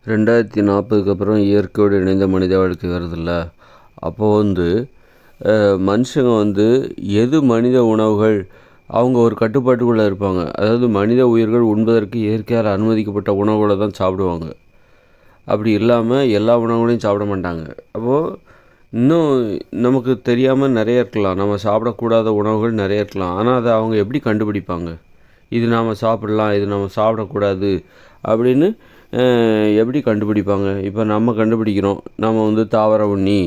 2040க்கு அப்புறம் இயற்கையோடு இணைந்த மனித வாழ்க்கை வருதில்ல, அப்போது மனுஷங்க எது மனித உணவுகள் அவங்க ஒரு கட்டுப்பாட்டுக்குள்ளே இருப்பாங்க. அதாவது மனித உயிர்கள் உண்பதற்கு இயற்கையால் அனுமதிக்கப்பட்ட உணவுகளை தான் சாப்பிடுவாங்க. அப்படி இல்லாமல் எல்லா உணவுகளையும் சாப்பிட மாட்டாங்க. அப்போது இன்னும் நமக்கு தெரியாமல் நிறைய இருக்கலாம், நம்ம சாப்பிடக்கூடாத உணவுகள் நிறைய இருக்கலாம். ஆனால் அதை அவங்க எப்படி கண்டுபிடிப்பாங்க? இது நாம் சாப்பிடலாம், இது நம்ம சாப்பிடக்கூடாது அப்படின்னு எப்படி கண்டுபிடிப்பாங்க? இப்போ நம்ம கண்டுபிடிக்கிறோம், நம்ம தாவர உண்ணி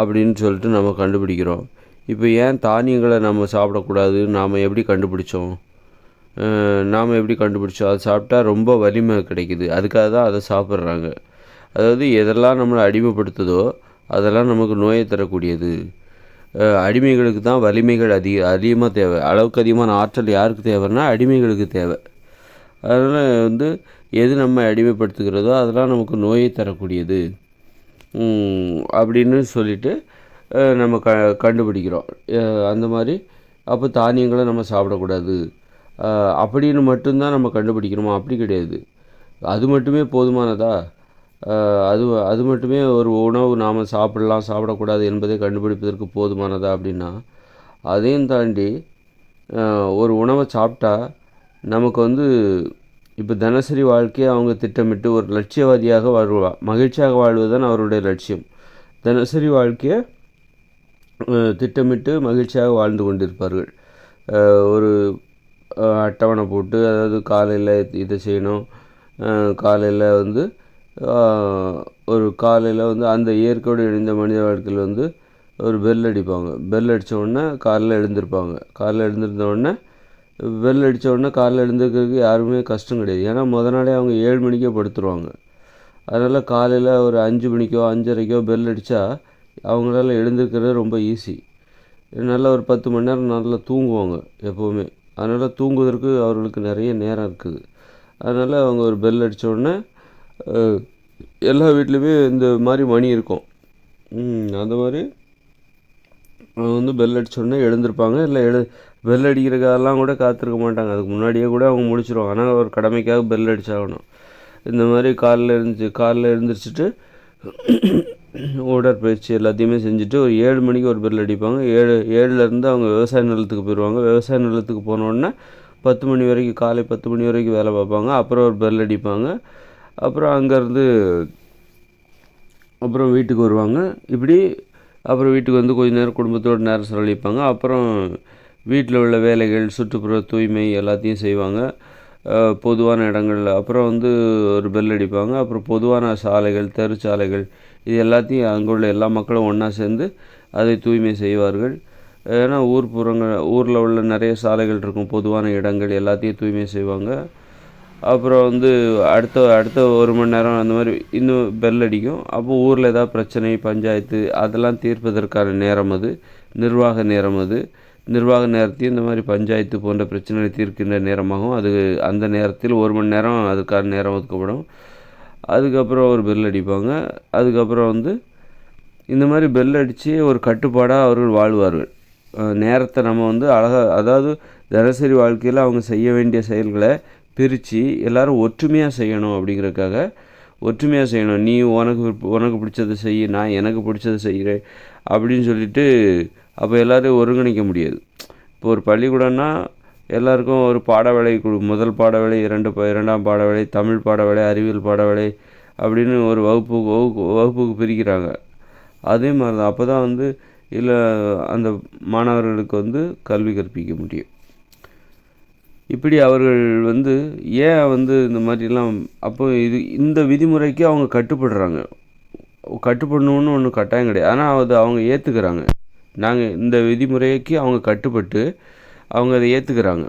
அப்படின்னு சொல்லிட்டு நம்ம கண்டுபிடிக்கிறோம். இப்போ ஏன் தானியங்களை நம்ம சாப்பிடக்கூடாது நாம் எப்படி கண்டுபிடிச்சோம்? அது சாப்பிட்டா ரொம்ப வலிமை கிடைக்குது, அதுக்காக தான் அதை சாப்பிட்றாங்க. அதாவது எதெல்லாம் நம்மளை அடிமைப்படுத்துதோ அதெல்லாம் நமக்கு நோயை தரக்கூடியது. அடிமைகளுக்கு தான் வலிமைகள் அதிகமாக தேவை. அளவுக்கு அதிகமான ஆற்றல் யாருக்கு தேவைன்னா அடிமைகளுக்கு தேவை. அதனால் எது நம்ம அடிமைப்படுத்துகிறதோ அதெல்லாம் நமக்கு நோயை தரக்கூடியது அப்படின்னு சொல்லிட்டு நம்ம கண்டுபிடிக்கிறோம். அந்த மாதிரி அப்போ தானியங்களை நம்ம சாப்பிடக்கூடாது அப்படின்னு மட்டும்தான் நம்ம கண்டுபிடிக்கணுமா? அப்படி கிடையாது. அது மட்டுமே போதுமானதா? அது மட்டுமே ஒரு உணவு நாம் சாப்பிடலாம் சாப்பிடக்கூடாது என்பதை கண்டுபிடிப்பதற்கு போதுமானதா அப்படின்னா, அதையும் தாண்டி ஒரு உணவை சாப்பிட்டா நமக்கு இப்போ தினசரி வாழ்க்கையை அவங்க திட்டமிட்டு ஒரு லட்சியவாதியாக மகிழ்ச்சியாக வாழ்வது தான் அவருடைய லட்சியம். தினசரி வாழ்க்கையை திட்டமிட்டு மகிழ்ச்சியாக வாழ்ந்து கொண்டிருப்பார்கள். ஒரு அட்டவணை போட்டு, அதாவது காலையில் இதை செய்யணும், காலையில் காலையில் அந்த இயற்கையோடு இணைந்த மனித வாழ்க்கையில் ஒரு பெல் அடிப்பாங்க. பெல் அடித்த உடனே காலையில் எழுந்திருப்பாங்க. காலையில் எழுந்திருந்த உடனே பெல் அடித்த உடனே காலையில் எழுந்திருக்கிறதுக்கு யாருமே கஷ்டம் கிடையாது. ஏன்னா நாளே அவங்க 7 மணிக்கே படுத்துருவாங்க. அதனால் காலையில் ஒரு 5 மணிக்கோ 5:30க்கோ பெல் அடித்தா அவங்களால எழுந்திருக்கிறது ரொம்ப ஈஸி. நல்லா ஒரு 10 மணி நேரம் நல்லா தூங்குவாங்க எப்போவுமே. அதனால் தூங்குவதற்கு அவர்களுக்கு நிறைய நேரம் இருக்குது. அதனால் அவங்க ஒரு பெல் அடித்த உடனே எல்லா வீட்லேயுமே இந்த மாதிரி மணி இருக்கும். அந்த மாதிரி பெல் அடித்த உடனே எழுந்திருப்பாங்க. இல்லை பெல் அடிக்கிறதுக்கெல்லாம் கூட காத்திருக்க மாட்டாங்க, அதுக்கு முன்னாடியே கூட அவங்க முடிச்சிடுவாங்க. ஆனால் ஒரு கடமைக்காக பெல் அடித்தாகணும். இந்த மாதிரி காலைல எழுந்திரிச்சிட்டு உடற்பயிற்சி எல்லாத்தையுமே செஞ்சுட்டு ஒரு 7 மணிக்கு ஒரு பெல் அடிப்பாங்க. 7லேருந்து அவங்க விவசாய நிலத்துக்கு போயிடுவாங்க. விவசாய நிலத்துக்கு போனோடனே 10 மணி வரைக்கும், காலை 10 மணி வரைக்கும் வேலை பார்ப்பாங்க. அப்புறம் ஒரு பெல் அடிப்பாங்க. அப்புறம் அங்கேருந்து அப்புறம் வீட்டுக்கு வருவாங்க. அப்புறம் வீட்டுக்கு கொஞ்ச நேரம் குடும்பத்தோடு நேரம் செலவழிப்பாங்க. அப்புறம் வீட்டில் உள்ள வேலைகள், சுற்றுப்புற தூய்மை எல்லாத்தையும் செய்வாங்க. பொதுவான இடங்களில் அப்புறம் ஒரு பெல் அடிப்பாங்க. அப்புறம் பொதுவான சாலைகள், தெருச்சாலைகள், இது எல்லாத்தையும் அங்கே உள்ள எல்லா மக்களும் ஒன்றா சேர்ந்து அதை தூய்மை செய்வார்கள். ஏன்னா ஊரில் உள்ள நிறைய சாலைகள் இருக்கும், பொதுவான இடங்கள் எல்லாத்தையும் தூய்மை செய்வாங்க. அப்புறம் அடுத்த 1 மணி நேரம் அந்த மாதிரி இன்னும் பெல் அடிக்கும். அப்போது ஊரில் ஏதாவது பிரச்சனை, பஞ்சாயத்து அதெல்லாம் தீர்ப்பதற்கான நேரம் அது, நிர்வாக நேரம் அது. நிர்வாக நேரத்தையும் இந்த மாதிரி பஞ்சாயத்து போன்ற பிரச்சனைகளை தீர்க்கின்ற நேரமாகும். அந்த நேரத்தில் 1 மணி நேரம் அதுக்கான நேரம் ஒதுக்கப்படும். அதுக்கப்புறம் ஒரு பெல் அடிப்பாங்க. அதுக்கப்புறம் இந்த மாதிரி பெல் அடித்து ஒரு கட்டுப்பாடாக அவர்கள் வாழ்வார்கள். நேரத்தை நம்ம அழகாக, அதாவது தினசரி வாழ்க்கையில் அவங்க செய்ய வேண்டிய செயல்களை பிரித்து எல்லோரும் ஒற்றுமையாக செய்யணும். அப்படிங்கிறதுக்காக ஒற்றுமையாக செய்யணும். நீ உனக்கு பிடிச்சதை செய், நான் எனக்கு பிடிச்சதை செய்கிறேன் அப்படின்னு சொல்லிட்டு அப்போ எல்லோரும் ஒருங்கிணைக்க முடியாது. இப்போ ஒரு பள்ளிக்கூடம்னா எல்லாருக்கும் ஒரு பாட வேலை முதல் பாட வேலை, 2ஆம் பாட வேலை, தமிழ் பாட வேலை, அறிவியல் பாட வேலை அப்படின்னு ஒரு வகுப்புக்கு பிரிக்கிறாங்க. அதே மாதிரி தான். அப்போ தான் இல்லை அந்த மாணவர்களுக்கு கல்வி கற்பிக்க முடியும். இப்படி அவர்கள் ஏன் இந்த மாதிரிலாம் அப்போ இந்த விதிமுறைக்கு அவங்க கட்டுப்படுறாங்க. கட்டுப்படணுன்னு ஒன்றும் கட்டாயம் கிடையாது. ஆனால் அவங்க ஏற்றுக்கிறாங்க. நாங்கள் இந்த விதிமுறைக்கு அவங்க கட்டுப்பட்டு அவங்க அதை ஏற்றுக்கிறாங்க.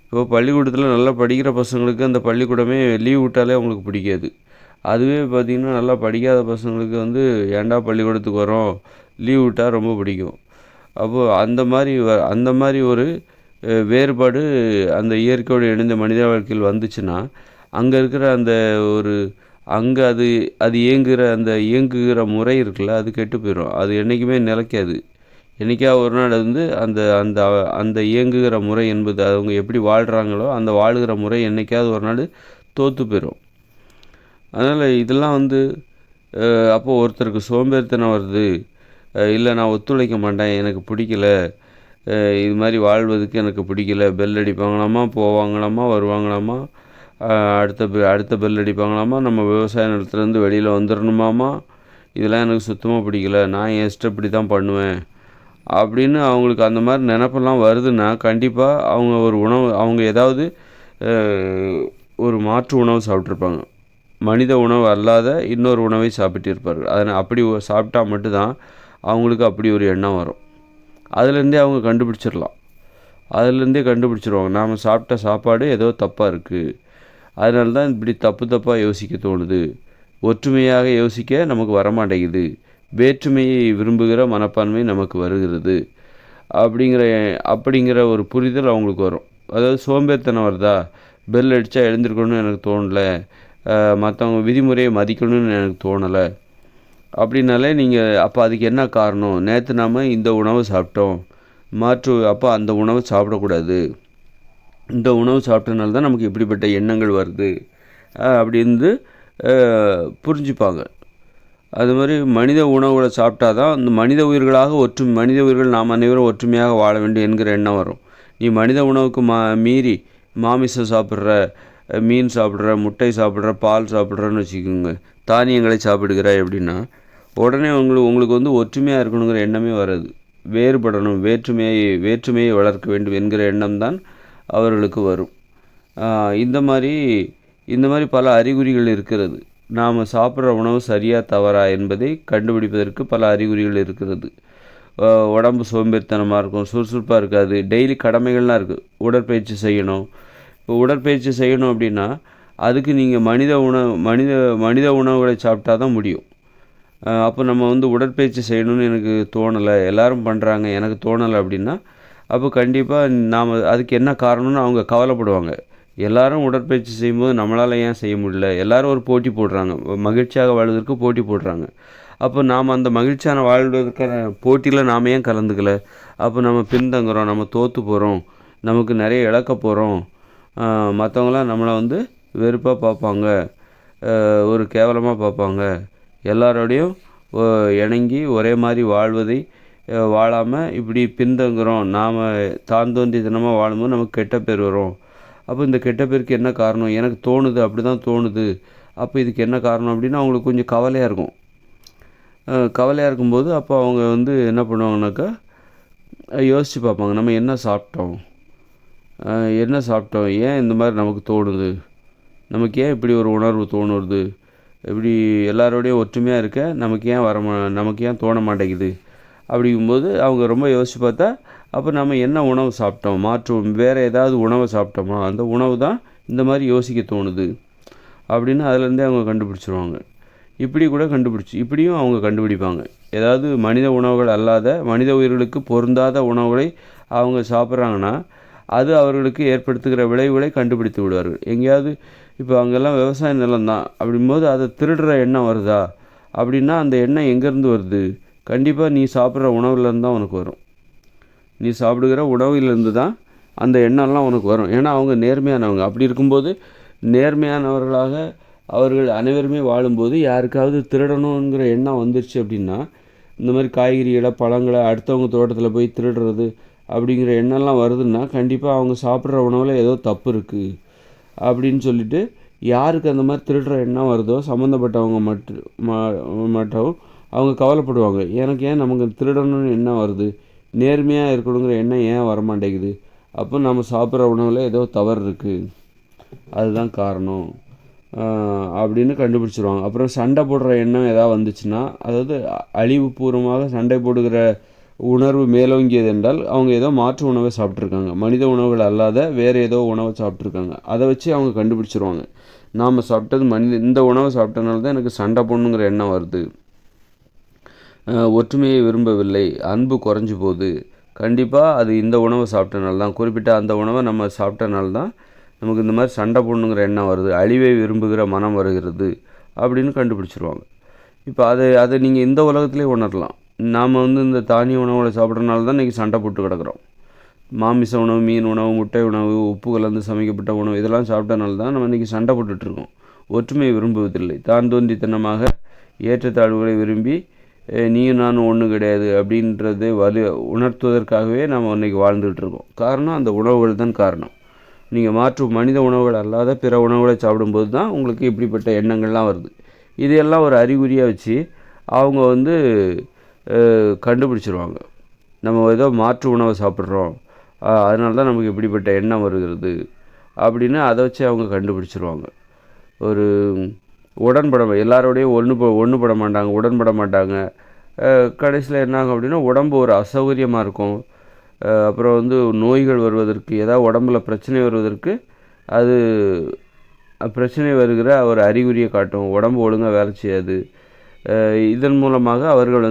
இப்போ பள்ளிக்கூடத்தில் நல்லா படிக்கிற பசங்களுக்கு அந்த பள்ளிக்கூடமே லீவ் விட்டாலே அவங்களுக்கு பிடிக்காது. அதுவே பார்த்திங்கன்னா நல்லா படிக்காத பசங்களுக்கு ஏன்டா பள்ளிக்கூடத்துக்கு வரோம், லீவ் விட்டால் ரொம்ப பிடிக்கும். அப்போது அந்த மாதிரி ஒரு வேறுபாடு அந்த இயற்கையோடு இணைந்த மனித வாழ்க்கையில் வந்துச்சுன்னா அங்கே இருக்கிற அங்கே அது இயங்குகிற முறை இருக்குல்ல, அது கெட்டு போயிடும். அது என்றைக்குமே நிலைக்காது. என்றைக்காவது ஒரு நாள் அந்த அந்த அந்த இயங்குகிற முறை என்பது அவங்க எப்படி வாழ்கிறாங்களோ அந்த வாழுகிற முறை என்றைக்காவது ஒரு நாள் தோற்று போயிடும். அதனால் இதெல்லாம் வந்து அப்போது ஒருத்தருக்கு சோம்பேறித்தனம் வருது, இல்லை நான் ஒத்துழைக்க மாட்டேன், எனக்கு பிடிக்கல, இது மாதிரி வாழ்வதுக்கு எனக்கு பிடிக்கல, பெல் அடிப்பாங்களாமா, போவாங்களாமா, வருவாங்களாமா, அடுத்த பெல் அடிப்பாங்களாமா, நம்ம விவசாய நிலத்துலேருந்து வெளியில் வந்துடணுமாமா, இதெல்லாம் எனக்கு சுத்தமாக பிடிக்கல, நான் என் இஷ்டப்படி தான் பண்ணுவேன் அப்படின்னு அவங்களுக்கு அந்த மாதிரி நினப்பெல்லாம் வருதுன்னா, கண்டிப்பாக அவங்க ஏதாவது ஒரு மாற்று உணவு சாப்பிட்ருப்பாங்க. மனித உணவு அல்லாத இன்னொரு உணவை சாப்பிட்டு இருப்பார்கள். அதனால் அப்படி சாப்பிட்டா மட்டும்தான் அவங்களுக்கு அப்படி ஒரு எண்ணம் வரும். அதுலேருந்தே அவங்க கண்டுபிடிச்சிருவாங்க, நாம் சாப்பிட்ட சாப்பாடு ஏதோ தப்பாக இருக்குது, அதனால தான் இப்படி தப்பாக யோசிக்க தோணுது, ஒற்றுமையாக யோசிக்க நமக்கு வரமாட்டேங்குது, வேற்றுமையை விரும்புகிற மனப்பான்மை நமக்கு வருகிறது அப்படிங்கிற ஒரு புரிதல் அவங்களுக்கு வரும். அதாவது சோம்பேறித்தனம் வருதா, பெல் அடித்தா எழுந்திருக்கணும்னு எனக்கு தோணலை, மற்றவங்க விதிமுறையை மதிக்கணும்னு எனக்கு தோணலை அப்படின்னாலே நீங்கள் அப்போ அதுக்கு என்ன காரணம், நேற்று நாம் இந்த உணவு சாப்பிட்டோம், அப்போ அந்த உணவு சாப்பிடக்கூடாது, இந்த உணவு சாப்பிட்டனால தான் நமக்கு இப்படிப்பட்ட எண்ணங்கள் வருது அப்படின்னு புரிஞ்சுப்பாங்க. அது மாதிரி மனித உணவுகளை சாப்பிட்டா தான் அந்த மனித உயிர்கள் நாம் அனைவரும் ஒற்றுமையாக வாழ வேண்டும் என்கிற எண்ணம் வரும். நீ மனித உணவுக்கு மீறி மாமிசம் சாப்பிட்ற, மீன் சாப்பிட்ற, முட்டை சாப்பிட்ற, பால் சாப்பிட்றன்னு வச்சுக்கோங்க, தானியங்களை சாப்பிடுகிறாய் அப்படின்னா உடனே உங்களுக்கு வந்து ஒற்றுமையாக இருக்கணுங்கிற எண்ணமே வராது. வேறுபடணும், வேற்றுமையை வளர்க்க வேண்டும் என்கிற எண்ணம் தான் அவர்களுக்கு வரும். இந்த மாதிரி பல அறிகுறிகள் இருக்கிறது. நாம் சாப்பிட்ற உணவு சரியா தவறா என்பதை கண்டுபிடிப்பதற்கு பல அறிகுறிகள் இருக்கிறது. உடம்பு சோம்பேறித்தனமாக இருக்கும், சுறுசுறுப்பாக இருக்காது, டெய்லி கடமைகள்லாம் இருக்குது, உடற்பயிற்சி செய்யணும். இப்போ உடற்பயிற்சி செய்யணும் அப்படின்னா அதுக்கு நீங்கள் மனித உணவுகளை சாப்பிட்டா தான் முடியும். அப்போ நம்ம வந்து உடற்பயிற்சி செய்யணும்னு எனக்கு தோணலை, எல்லோரும் பண்ணுறாங்க, எனக்கு தோணலை அப்படின்னா அப்போ கண்டிப்பாக நாம் அதுக்கு என்ன காரணம்னு அவங்க கவலைப்படுவாங்க. எல்லோரும் உடற்பயிற்சி செய்யும்போது நம்மளால் ஏன் செய்ய முடியல, எல்லோரும் ஒரு போட்டி போடுறாங்க, மகிழ்ச்சியாக வாழ்வதற்கு போட்டி போடுறாங்க. அப்போ நாம் அந்த மகிழ்ச்சியான வாழ்வதற்கான போட்டியில் நாம் ஏன் கலந்துக்கல, அப்போ நம்ம பின்தங்குறோம், நம்ம தோற்று போகிறோம், நமக்கு நிறைய இழக்க போகிறோம், மற்றவங்களாம் நம்மளை வந்து வெறுப்பாக பார்ப்பாங்க, ஒரு கேவலமாக பார்ப்பாங்க, எல்லாரோடையும் இணங்கி ஒரே மாதிரி வாழாமல் இப்படி பின்தங்குறோம், நாம் தான் தோன்றித்தனமாக வாழும்போது நமக்கு கெட்ட பேர் வரும். அப்போ இந்த கெட்ட பேருக்கு என்ன காரணம், எனக்கு தோணுது, அப்படி தான் தோணுது, அப்போ இதுக்கு என்ன காரணம் அப்படின்னு அவங்களுக்கு கொஞ்சம் கவலையாக இருக்கும். கவலையாக இருக்கும்போது அப்போ அவங்க வந்து என்ன பண்ணுவாங்கனாக்கா யோசித்து பார்ப்பாங்க, நம்ம என்ன சாப்பிட்டோம், ஏன் இந்த மாதிரி நமக்கு தோணுது, நமக்கு ஏன் இப்படி ஒரு உணர்வு தோணுது, இப்படி எல்லாரோடையும் ஒற்றுமையாக இருக்க நமக்கு ஏன் தோண மாட்டேங்குது அப்படிங்கும்போது அவங்க ரொம்ப யோசித்து பார்த்தா அப்போ நம்ம என்ன உணவு சாப்பிட்டோம், வேறு ஏதாவது உணவை சாப்பிட்டோமா, அந்த உணவு தான் இந்த மாதிரி யோசிக்க தோணுது அப்படின்னு அதிலேருந்தே அவங்க கண்டுபிடிச்சிருவாங்க. இப்படியும் அவங்க கண்டுபிடிப்பாங்க. ஏதாவது மனித உணவுகள் அல்லாத, மனித உயிர்களுக்கு பொருந்தாத உணவுகளை அவங்க சாப்பிட்றாங்கன்னா அது அவர்களுக்கு ஏற்படுத்துகிற விளைவுகளை கண்டுபிடித்து விடுவார்கள். எங்கேயாவது இப்போ அங்கெல்லாம் விவசாய நிலம் தான் அப்படிங்கும்போது அதை திருடுற எண்ணம் வருதா அப்படின்னா அந்த எண்ணம் எங்கேருந்து வருது, கண்டிப்பாக நீ சாப்பிட்ற உணவுலேருந்து தான் உனக்கு வரும். நீ சாப்பிடுகிற உணவிலிருந்து தான் அந்த எண்ணம்லாம் உனக்கு வரும். ஏன்னா அவங்க நேர்மையானவங்க. அப்படி இருக்கும்போது நேர்மையானவர்களாக அவர்கள் அனைவருமே வாழும்போது யாருக்காவது திருடணுங்கிற எண்ணம் வந்துருச்சு அப்படின்னா, இந்த மாதிரி காய்கறிகளை, பழங்களை அடுத்தவங்க தோட்டத்தில் போய் திருடுறது அப்படிங்கிற எண்ணம்லாம் வருதுன்னா கண்டிப்பாக அவங்க சாப்பிட்ற உணவில் ஏதோ தப்பு இருக்குது அப்படின்னு சொல்லிட்டு யாருக்கு அந்த மாதிரி திருடுற எண்ணம் வருதோ சம்மந்தப்பட்டவங்க மட்டும் அவங்க கவலைப்படுவாங்க. எனக்கு ஏன் நமக்கு திருடணும்னு எண்ணம் வருது, நேர்மையாக இருக்கணுங்கிற எண்ணம் ஏன் வரமாட்டேங்குது, அப்போ நம்ம சாப்பிட்ற உணவில் ஏதோ தவறு இருக்குது, அதுதான் காரணம் அப்படின்னு கண்டுபிடிச்சிருவாங்க. அப்புறம் சண்டை போடுற எண்ணம் ஏதாவது வந்துச்சுன்னா, அதாவது அழிவுபூர்வமாக சண்டை போடுகிற உணர்வு மேலோங்கியது என்றால் அவங்க ஏதோ மாற்று உணவை சாப்பிட்ருக்காங்க, மனித உணவுகள் அல்லாத வேறு ஏதோ உணவை சாப்பிட்ருக்காங்க. அதை வச்சு அவங்க கண்டுபிடிச்சிருவாங்க, நாம் சாப்பிட்டது இந்த உணவை சாப்பிட்டனால தான் எனக்கு சண்டை போடணுங்கிற எண்ணம் வருது, ஒற்றுமையை விரும்பவில்லை, அன்பு குறைஞ்சி போகுது, கண்டிப்பாக அது இந்த உணவை சாப்பிட்டனால தான், குறிப்பிட்ட அந்த உணவை நம்ம சாப்பிட்டனால தான் நமக்கு இந்த மாதிரி சண்டை போடணுங்கிற எண்ணம் வருது, அழிவை விரும்புகிற மனம் வருகிறது அப்படின்னு கண்டுபிடிச்சிருவாங்க. இப்போ அதை நீங்கள் இந்த உலகத்துலேயே உணரலாம். நாம் வந்து இந்த தானிய உணவுகளை சாப்பிட்றதுனால தான் இன்றைக்கி சண்டை போட்டு கிடக்கிறோம். மாமிச உணவு, மீன் உணவு, முட்டை உணவு, உப்பு கலந்து சமைக்கப்பட்ட உணவு இதெல்லாம் சாப்பிட்டனால தான் நம்ம இன்றைக்கி சண்டை போட்டுட்ருக்கோம். ஒற்றுமை விரும்புவதில்லை. தான் தோன்றித்தனமாக ஏற்றத்தாழ்வுகளை விரும்பி நீயும் நானும் ஒன்றும் கிடையாது அப்படின்றதை உணர்த்துவதற்காகவே நாம் இன்றைக்கி வாழ்ந்துகிட்டு இருக்கோம். காரணம் அந்த உணவுகள் தான் காரணம். நீங்கள் மாற்று மனித உணவுகள் அல்லாத பிற உணவுகளை சாப்பிடும்போது தான் உங்களுக்கு இப்படிப்பட்ட எண்ணங்கள்லாம் வருது. இதையெல்லாம் ஒரு அறிகுறியாக வச்சு அவங்க கண்டுபிடிச்சிருவாங்க. நம்ம ஏதோ மாற்று உணவை சாப்பிட்றோம், அதனால தான் நமக்கு இப்படிப்பட்ட எண்ணம் வருகிறது அப்படின்னு அதை வச்சு அவங்க கண்டுபிடிச்சிருவாங்க. ஒரு எல்லாரோடையும் ஒன்றுபட மாட்டாங்க, உடன்பட மாட்டாங்க. கடைசியில் என்னாகும் அப்படின்னா உடம்பு ஒரு அசௌகரியமாக இருக்கும். அப்புறம் நோய்கள் வருவதற்கு, ஏதாவது உடம்புல பிரச்சனை வருவதற்கு அது பிரச்சனை வருகிற ஒரு அறிகுறியை காட்டும். உடம்பு ஒழுங்காக வேலை செய்யாது. இதன் மூலமாக அவர்கள்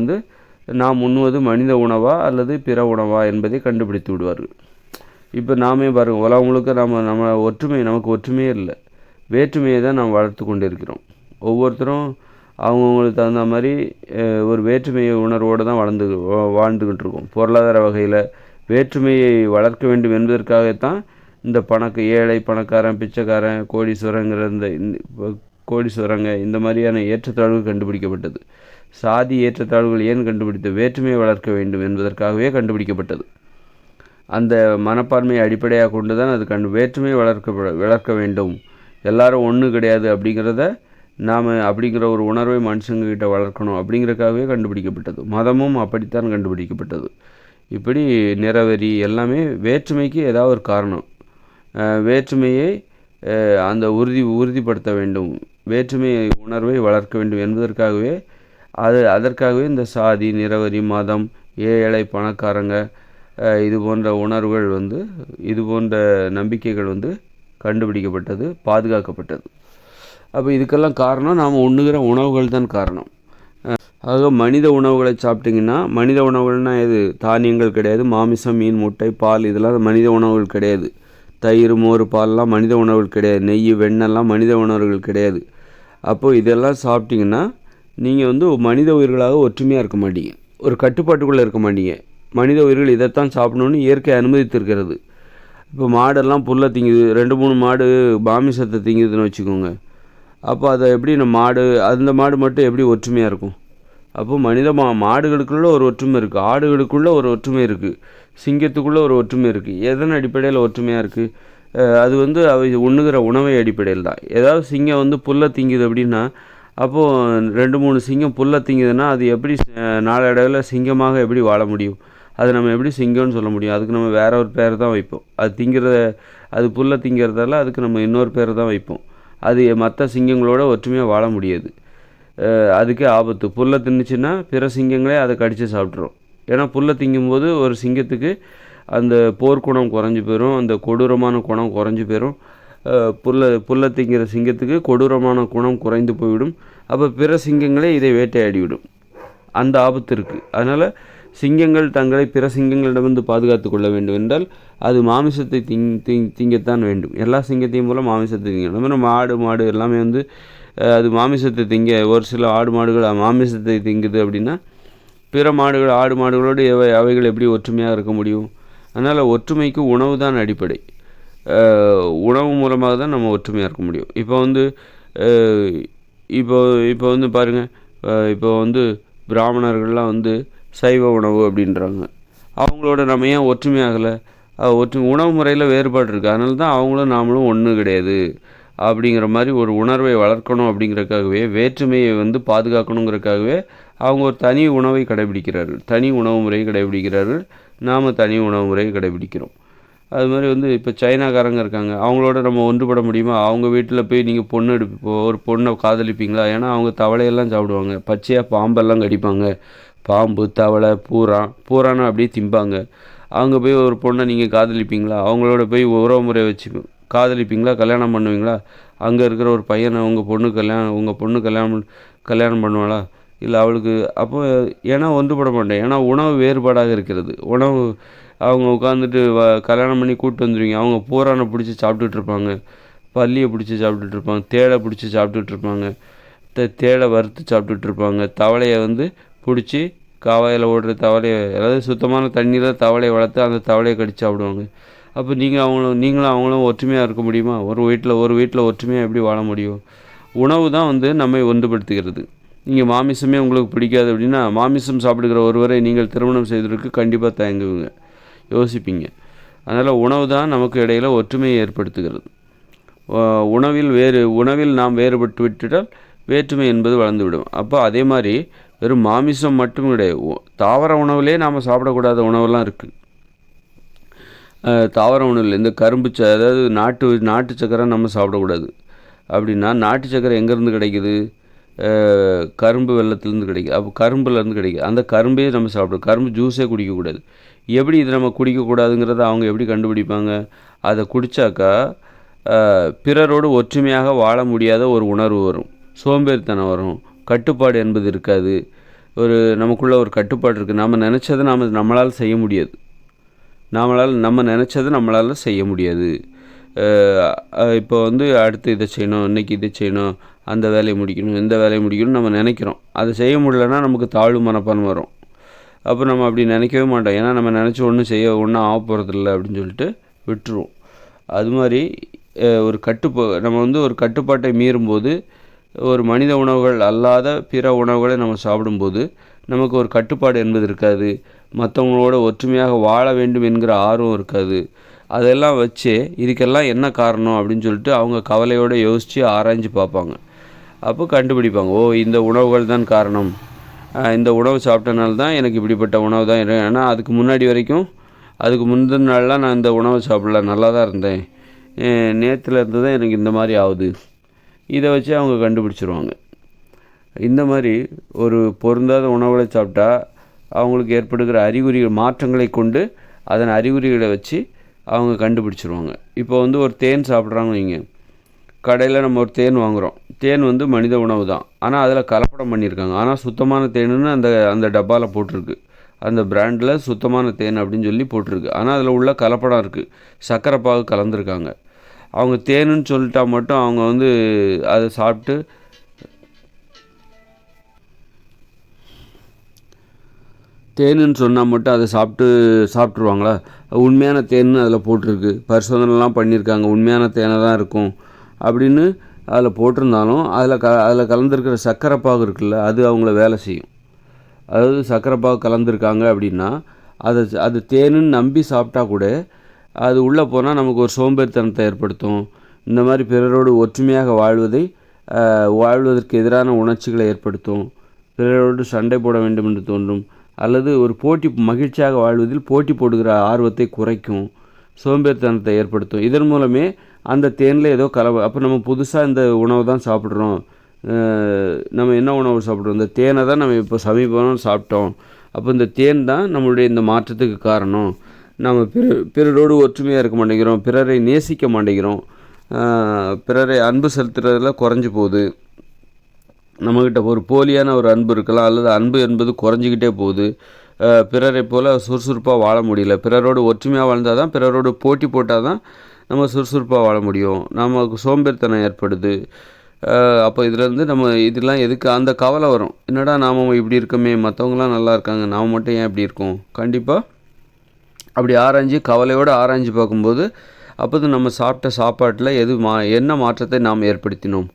நாம் உண்ணுவது மனித உணவா அல்லது பிற உணவா என்பதை கண்டுபிடித்து விடுவார்கள். இப்போ நாமே பாருங்கள், உலகம் முழுக்க நமக்கு ஒற்றுமையே இல்லை, வேற்றுமையை தான் நாம் வளர்த்து கொண்டு இருக்கிறோம். ஒவ்வொருத்தரும் அவங்கவுங்களுக்கு தகுந்த மாதிரி ஒரு வேற்றுமையை உணர்வோடு தான் வாழ்ந்துக்கிட்டு இருக்கோம். பொருளாதார வகையில் வேற்றுமையை வளர்க்க வேண்டும் என்பதற்காகத்தான் இந்த ஏழை பணக்காரன் பிச்சைக்காரன் கோடீஸ்வரங்க இந்த மாதிரியான ஏற்றத்தாழ்வுகள் கண்டுபிடிக்கப்பட்டது. சாதி ஏற்றத்தாழ்வுகள் ஏன் கண்டுபிடித்தது? வேற்றுமையை வளர்க்க வேண்டும் என்பதற்காகவே கண்டுபிடிக்கப்பட்டது. அந்த மனப்பான்மையை அடிப்படையாக கொண்டு தான் அது வேற்றுமையை வளர்க்க வேண்டும், எல்லாரும் ஒன்று கிடையாது அப்படிங்கிறத நாம் அப்படிங்கிற ஒரு உணர்வை மனுஷங்கக்கிட்ட வளர்க்கணும் அப்படிங்கிறதுக்காகவே கண்டுபிடிக்கப்பட்டது. மதமும் அப்படித்தான் கண்டுபிடிக்கப்பட்டது. இப்படி நிறவெறி எல்லாமே வேற்றுமைக்கு ஏதாவது ஒரு காரணம். வேற்றுமையை உறுதிப்படுத்த வேண்டும், வேற்றுமை உணர்வை வளர்க்க வேண்டும் என்பதற்காகவே அதற்காகவே இந்த சாதி, நிறவெறி, மதம், ஏழை பணக்காரங்க இது போன்ற உணர்வுகள் இது போன்ற நம்பிக்கைகள் கண்டுபிடிக்கப்பட்டது, பாதுகாக்கப்பட்டது. அப்போ இதுக்கெல்லாம் காரணம் நாம் உண்ணுகிற உணவுகள் தான் காரணம். ஆக மனித உணவுகளை சாப்பிட்டிங்கன்னா, மனித உணவுகள்னால் எது? தானியங்கள் கிடையாது, மாமிசம், மீன், முட்டை, பால் இதெல்லாம் மனித உணவுகள் கிடையாது. தயிர், மோர், பால்லாம் மனித உணவுகள் கிடையாது. நெய், வெண்ணெல்லாம் மனித உணவுகள் கிடையாது. அப்போது இதெல்லாம் சாப்பிட்டிங்கன்னா நீங்கள் மனித உயிர்களாக ஒற்றுமையாக இருக்க மாட்டீங்க, ஒரு கட்டுப்பாட்டுக்குள்ளே இருக்க மாட்டீங்க. மனித உயிர்கள் இதைத்தான் சாப்பிடணுன்னு இயற்கை அனுமதித்திருக்கிறது. இப்போ மாடெல்லாம் புல்லை திங்குது, 2-3 மாடு மாமிசத்தை திங்குதுன்னு வச்சுக்கோங்க. அப்போ அதை எப்படி அந்த மாடு மட்டும் எப்படி ஒற்றுமையாக இருக்கும்? அப்போ மாடுகளுக்குள்ளே ஒரு ஒற்றுமை இருக்குது, ஆடுகளுக்குள்ளே ஒரு ஒற்றுமை இருக்குது, சிங்கத்துக்குள்ளே ஒரு ஒற்றுமை இருக்குது. எதன் அடிப்படையில் ஒற்றுமையாக இருக்குது? அது அவை உண்ணுகிற உணவை அடிப்படையில் தான். ஏதாவது சிங்கம் புல்லை திங்குது அப்படின்னா, அப்போது 2-3 சிங்கம் புல்லை திங்குதுன்னா அது எப்படி நாளடைவில் சிங்கமாக எப்படி வாழ முடியும்? அது நம்ம எப்படி சிங்கம்னு சொல்ல முடியும்? அதுக்கு நம்ம வேற ஒரு பேர் தான் வைப்போம். அது புல்லை திங்கிறதால அதுக்கு நம்ம இன்னொரு பேர் தான் வைப்போம். அது மற்ற சிங்கங்களோட ஒற்றுமையாக வாழ முடியாது. அதுக்கே ஆபத்து. புல்லை தின்னுச்சுன்னா பிற சிங்கங்களே அதை கடித்து சாப்பிட்றோம். ஏன்னா புல்லை திங்கும்போது ஒரு சிங்கத்துக்கு அந்த போர்க்குணம் குறைஞ்சி போயிடும், அந்த கொடூரமான குணம் குறைஞ்சி போயிடும். புல்லை திங்கிற சிங்கத்துக்கு கொடூரமான குணம் குறைந்து போய்விடும். அப்போ பிற சிங்கங்களே இதை வேட்டையாடிவிடும். அந்த ஆபத்து இருக்குது. அதனால் சிங்கங்கள் தங்களை பிற சிங்கங்களிடமிருந்து பாதுகாத்து கொள்ள வேண்டும் என்றால் அது மாமிசத்தை திங்கத்தான் வேண்டும். எல்லா சிங்கத்தையும் போல் மாமிசத்தை திங்கணும். நம்ம மாடு எல்லாமே அது மாமிசத்தை திங்க, ஒரு சில ஆடு மாடுகள் மாமிசத்தை திங்குது அப்படின்னா பிற ஆடு மாடுகளோடு அவைகள் எப்படி ஒற்றுமையாக இருக்க முடியும்? அதனால் ஒற்றுமைக்கு உணவு தான் அடிப்படை. உணவு மூலமாக தான் நம்ம ஒற்றுமையாக இருக்க முடியும். இப்போ பாருங்கள், இப்போ பிராமணர்கள்லாம் சைவ உணவு அப்படின்றாங்க. அவங்களோட நம்ம ஏன் ஒற்றுமையாகலை? உணவு முறையில் வேறுபாடு இருக்குது. அதனால தான் அவங்களும் நாமளும் ஒன்று கிடையாது அப்படிங்கிற மாதிரி ஒரு உணர்வை வளர்க்கணும். அப்படிங்கிறதுக்காகவே வேற்றுமையை பாதுகாக்கணுங்கிறதுக்காகவே அவங்க ஒரு தனி உணவை கடைபிடிக்கிறார்கள், தனி உணவு முறையை கடைபிடிக்கிறார்கள். நாம் தனி உணவு முறையை கடைபிடிக்கிறோம். அது மாதிரி இப்போ சைனாக்காரங்க இருக்காங்க, அவங்களோட நம்ம ஒன்றுபட முடியுமா? அவங்க வீட்டில் போய் நீங்கள் ஒரு பொண்ணை காதலிப்பீங்களா? ஏன்னா அவங்க தவளையெல்லாம் சாப்பிடுவாங்க, பச்சையாக பாம்பெல்லாம் கடிப்பாங்க. பாம்பு, தவளை, பூரானா அப்படியே திம்பாங்க. அவங்க போய் ஒரு பொண்ணை நீங்கள் காதலிப்பீங்களா? அவங்களோட போய் உறவு முறை வச்சு காதலிப்பீங்களா? கல்யாணம் பண்ணுவீங்களா? அங்கே இருக்கிற ஒரு பையனை உங்கள் பொண்ணு கல்யாணம் பண்ணுவாளா? இல்லை அவளுக்கு அப்போ ஏன்னா ஒன்றுபட மாட்டேன். ஏன்னா உணவு வேறுபாடாக இருக்கிறது. அவங்க உட்காந்துட்டு கல்யாணம் பண்ணி கூப்பிட்டு வந்துடுவீங்க, அவங்க பூரானை பிடிச்சி சாப்பிட்டுட்டு இருப்பாங்க, பல்லியை பிடிச்சி சாப்பிட்டுட்டு இருப்பாங்க, தேளை பிடிச்சி சாப்பிட்டுட்டு இருப்பாங்க, தேளை வறுத்து சாப்பிட்டுட்டு இருப்பாங்க, தவளையை பிடிச்சி காவாயில் ஓடுற தவளையை, அதாவது சுத்தமான தண்ணியில் தவளையை வளர்த்து அந்த தவளையை கடிச்சு சாப்பிடுவாங்க. அப்போ நீங்களும் அவங்களும் ஒற்றுமையாக இருக்க முடியுமா? ஒரு வீட்டில் ஒற்றுமையாக எப்படி வாழ முடியும்? உணவு தான் வந்து நம்மை ஒன்றுபடுத்துகிறது. நீங்கள் மாமிசமே உங்களுக்கு பிடிக்காது அப்படின்னா, மாமிசம் சாப்பிடுகிற ஒருவரை நீங்கள் திருமணம் செய்வதற்கு கண்டிப்பாக தயங்குவீங்க, யோசிப்பீங்க. அதனால் உணவு தான் நமக்கு இடையில் ஒற்றுமையை ஏற்படுத்துகிறது. உணவில் நாம் வேறுபட்டு விட்டுட்டால் வேற்றுமை என்பது வளர்ந்துவிடும். அப்போ அதே மாதிரி வெறும் மாமிசம் மட்டும் கிடையாது, தாவர உணவுலே நாம் சாப்பிடக்கூடாத உணவெல்லாம் இருக்குது. தாவர உணவில் இந்த கரும்பு அதாவது நாட்டு சக்கரை நம்ம சாப்பிடக்கூடாது. அப்படின்னா நாட்டு சக்கரை எங்கேருந்து கிடைக்குது? கரும்பு வெல்லத்துலேருந்து கிடைக்குது. அப்போ கரும்புலேருந்து கிடைக்குது. அந்த கரும்பே நம்ம சாப்பிடுவோம். கரும்பு ஜூஸே குடிக்கக்கூடாது. எப்படி இது நம்ம குடிக்கக்கூடாதுங்கிறத அவங்க எப்படி கண்டுபிடிப்பாங்க? அதை குடித்தாக்கா பிறரோடு ஒற்றுமையாக வாழ முடியாத ஒரு உணர்வு வரும், சோம்பேறித்தனம் வரும், கட்டுப்பாடு என்பது இருக்காது. நமக்குள்ள ஒரு கட்டுப்பாடு இருக்குது. நம்ம நினச்சதை நம்மளால் செய்ய முடியாது. நம்ம நினச்சதை நம்மளால் செய்ய முடியாது. இப்போ வந்து அடுத்து இதை செய்யணும், இன்றைக்கி இதை செய்யணும், அந்த வேலையை முடிக்கணும், இந்த வேலையை முடிக்கணும்னு நம்ம நினைக்கிறோம். அதை செய்ய முடியலன்னா நமக்கு தாழ்வு மனப்பான்மை வரும். அப்போ நம்ம அப்படி நினைக்கவே மாட்டோம். ஏன்னா நம்ம நினச்சி ஒன்றும் ஆக போகிறதில்ல அப்படின்னு சொல்லிட்டு விட்டுருவோம். அது மாதிரி நம்ம வந்து ஒரு கட்டுப்பாட்டை மீறும்போது, ஒரு மனித உணவுகள் அல்லாத பிற உணவுகளை நம்ம சாப்பிடும்போது நமக்கு ஒரு கட்டுப்பாடு என்பது இருக்காது. மற்றவங்களோட ஒற்றுமையாக வாழ வேண்டும் என்கிற ஆர்வம் இருக்காது. அதெல்லாம் வச்சு இதுக்கெல்லாம் என்ன காரணம் அப்படின்னு சொல்லிட்டு அவங்க கவலையோடு யோசித்து ஆராய்ஞ்சு பார்ப்பாங்க. அப்போ கண்டுபிடிப்பாங்க, இந்த உணவுகள் தான் காரணம், இந்த உணவு சாப்பிட்டனால தான் எனக்கு இப்படிப்பட்ட உணவு தான். ஏன்னா அதுக்கு முந்தின நாள்லாம் நான் இந்த உணவு சாப்பிடல, நல்லா தான் இருந்தேன், நேற்றுல இருந்து தான் எனக்கு இந்த மாதிரி ஆகுது. இதை வச்சு அவங்க கண்டுபிடிச்சிருவாங்க. இந்த மாதிரி ஒரு பொருந்தாத உணவுகளை சாப்பிட்டா அவங்களுக்கு ஏற்படுகிற மாற்றங்களை கொண்டு அதன் அறிகுறிகளை வச்சு அவங்க கண்டுபிடிச்சிருவாங்க. இப்போ வந்து ஒரு தேன் சாப்பிட்றாங்க வைங்க, கடையில் நம்ம ஒரு தேன் வாங்குகிறோம். தேன் வந்து மனித உணவு தான், ஆனால் அதில் கலப்படம் பண்ணியிருக்காங்க. ஆனால் சுத்தமான தேனுன்னு அந்த டப்பாவில் போட்டிருக்கு, அந்த பிராண்டில் சுத்தமான தேன் அப்படின்னு சொல்லி போட்டிருக்கு. ஆனால் அதில் உள்ள கலப்படம் இருக்குது, சர்க்கரை பாகு கலந்துருக்காங்க. அவங்க தேனுன்னு சொல்லிட்டா மட்டும் அவங்க வந்து அதை சாப்பிட்டு தேனுன்னு சொன்னால் மட்டும் அதை சாப்பிட்ருவாங்களா? உண்மையான தேன்னு அதில் போட்டிருக்கு, பரிசோதனைலாம் பண்ணியிருக்காங்க, உண்மையான தேனை தான் இருக்கும் அப்படின்னு அதில் போட்டிருந்தாலும் அதில் கலந்துருக்கிற சர்க்கரை பாகு இருக்குல்ல, அது அவங்கள வேலை செய்யும். அதாவது சர்க்கரை பாகு கலந்துருக்காங்க அப்படின்னா அது தேனுன்னு நம்பி சாப்பிட்டா கூட அது உள்ளே போனால் நமக்கு ஒரு சோம்பேறித்தனத்தை ஏற்படுத்தும். இந்த மாதிரி பிறரோடு ஒற்றுமையாக வாழ்வதற்கு எதிரான உணர்ச்சிகளை ஏற்படுத்தும். பிறரோடு சண்டை போட வேண்டும் என்று தோன்றும். அல்லது ஒரு மகிழ்ச்சியாக வாழ்வதில் போட்டி போடுகிற ஆர்வத்தை குறைக்கும், சோம்பேறித்தனத்தை ஏற்படுத்தும். இதன் மூலமே அந்த தேனில் ஏதோ அப்போ நம்ம புதுசாக இந்த உணவு தான் சாப்பிட்றோம். நம்ம என்ன உணவு சாப்பிட்றோம்? இந்த தேனை தான் நம்ம இப்போ சமீபமாக சாப்பிட்டோம். அப்போ இந்த தேன் தான் நம்மளுடைய இந்த மாற்றத்துக்கு காரணம். நம்ம பிறரோடு ஒற்றுமையாக இருக்க மாட்டேங்கிறோம், பிறரை நேசிக்க மாட்டேங்கிறோம், பிறரை அன்பு செலுத்துறதில் குறைஞ்சி போகுது. நம்மக்கிட்ட ஒரு போலியான ஒரு அன்பு இருக்கலாம், அல்லது அன்பு என்பது குறைஞ்சிக்கிட்டே போகுது. பிறரை போல் சுறுசுறுப்பாக வாழ முடியல. பிறரோடு ஒற்றுமையாக வாழ்ந்தால் தான், பிறரோடு போட்டி போட்டால் தான் நம்ம சுறுசுறுப்பாக வாழ முடியும். நமக்கு சோம்பேறித்தனம் ஏற்படுது. அப்போ இதிலேருந்து இதெல்லாம் எதுக்கு அந்த கவலை வரும், என்னடா நாம் இப்படி இருக்கோமே, மற்றவங்களாம் நல்லா இருக்காங்க, நாம் மட்டும் ஏன் இப்படி இருக்கோம்? கண்டிப்பாக அப்படி கவலையோடு ஆராய்ஞ்சு பார்க்கும்போது அப்போது நம்ம சாப்பிட்ட சாப்பாட்டில் என்ன மாற்றத்தை நாம் ஏற்படுத்தினோம்.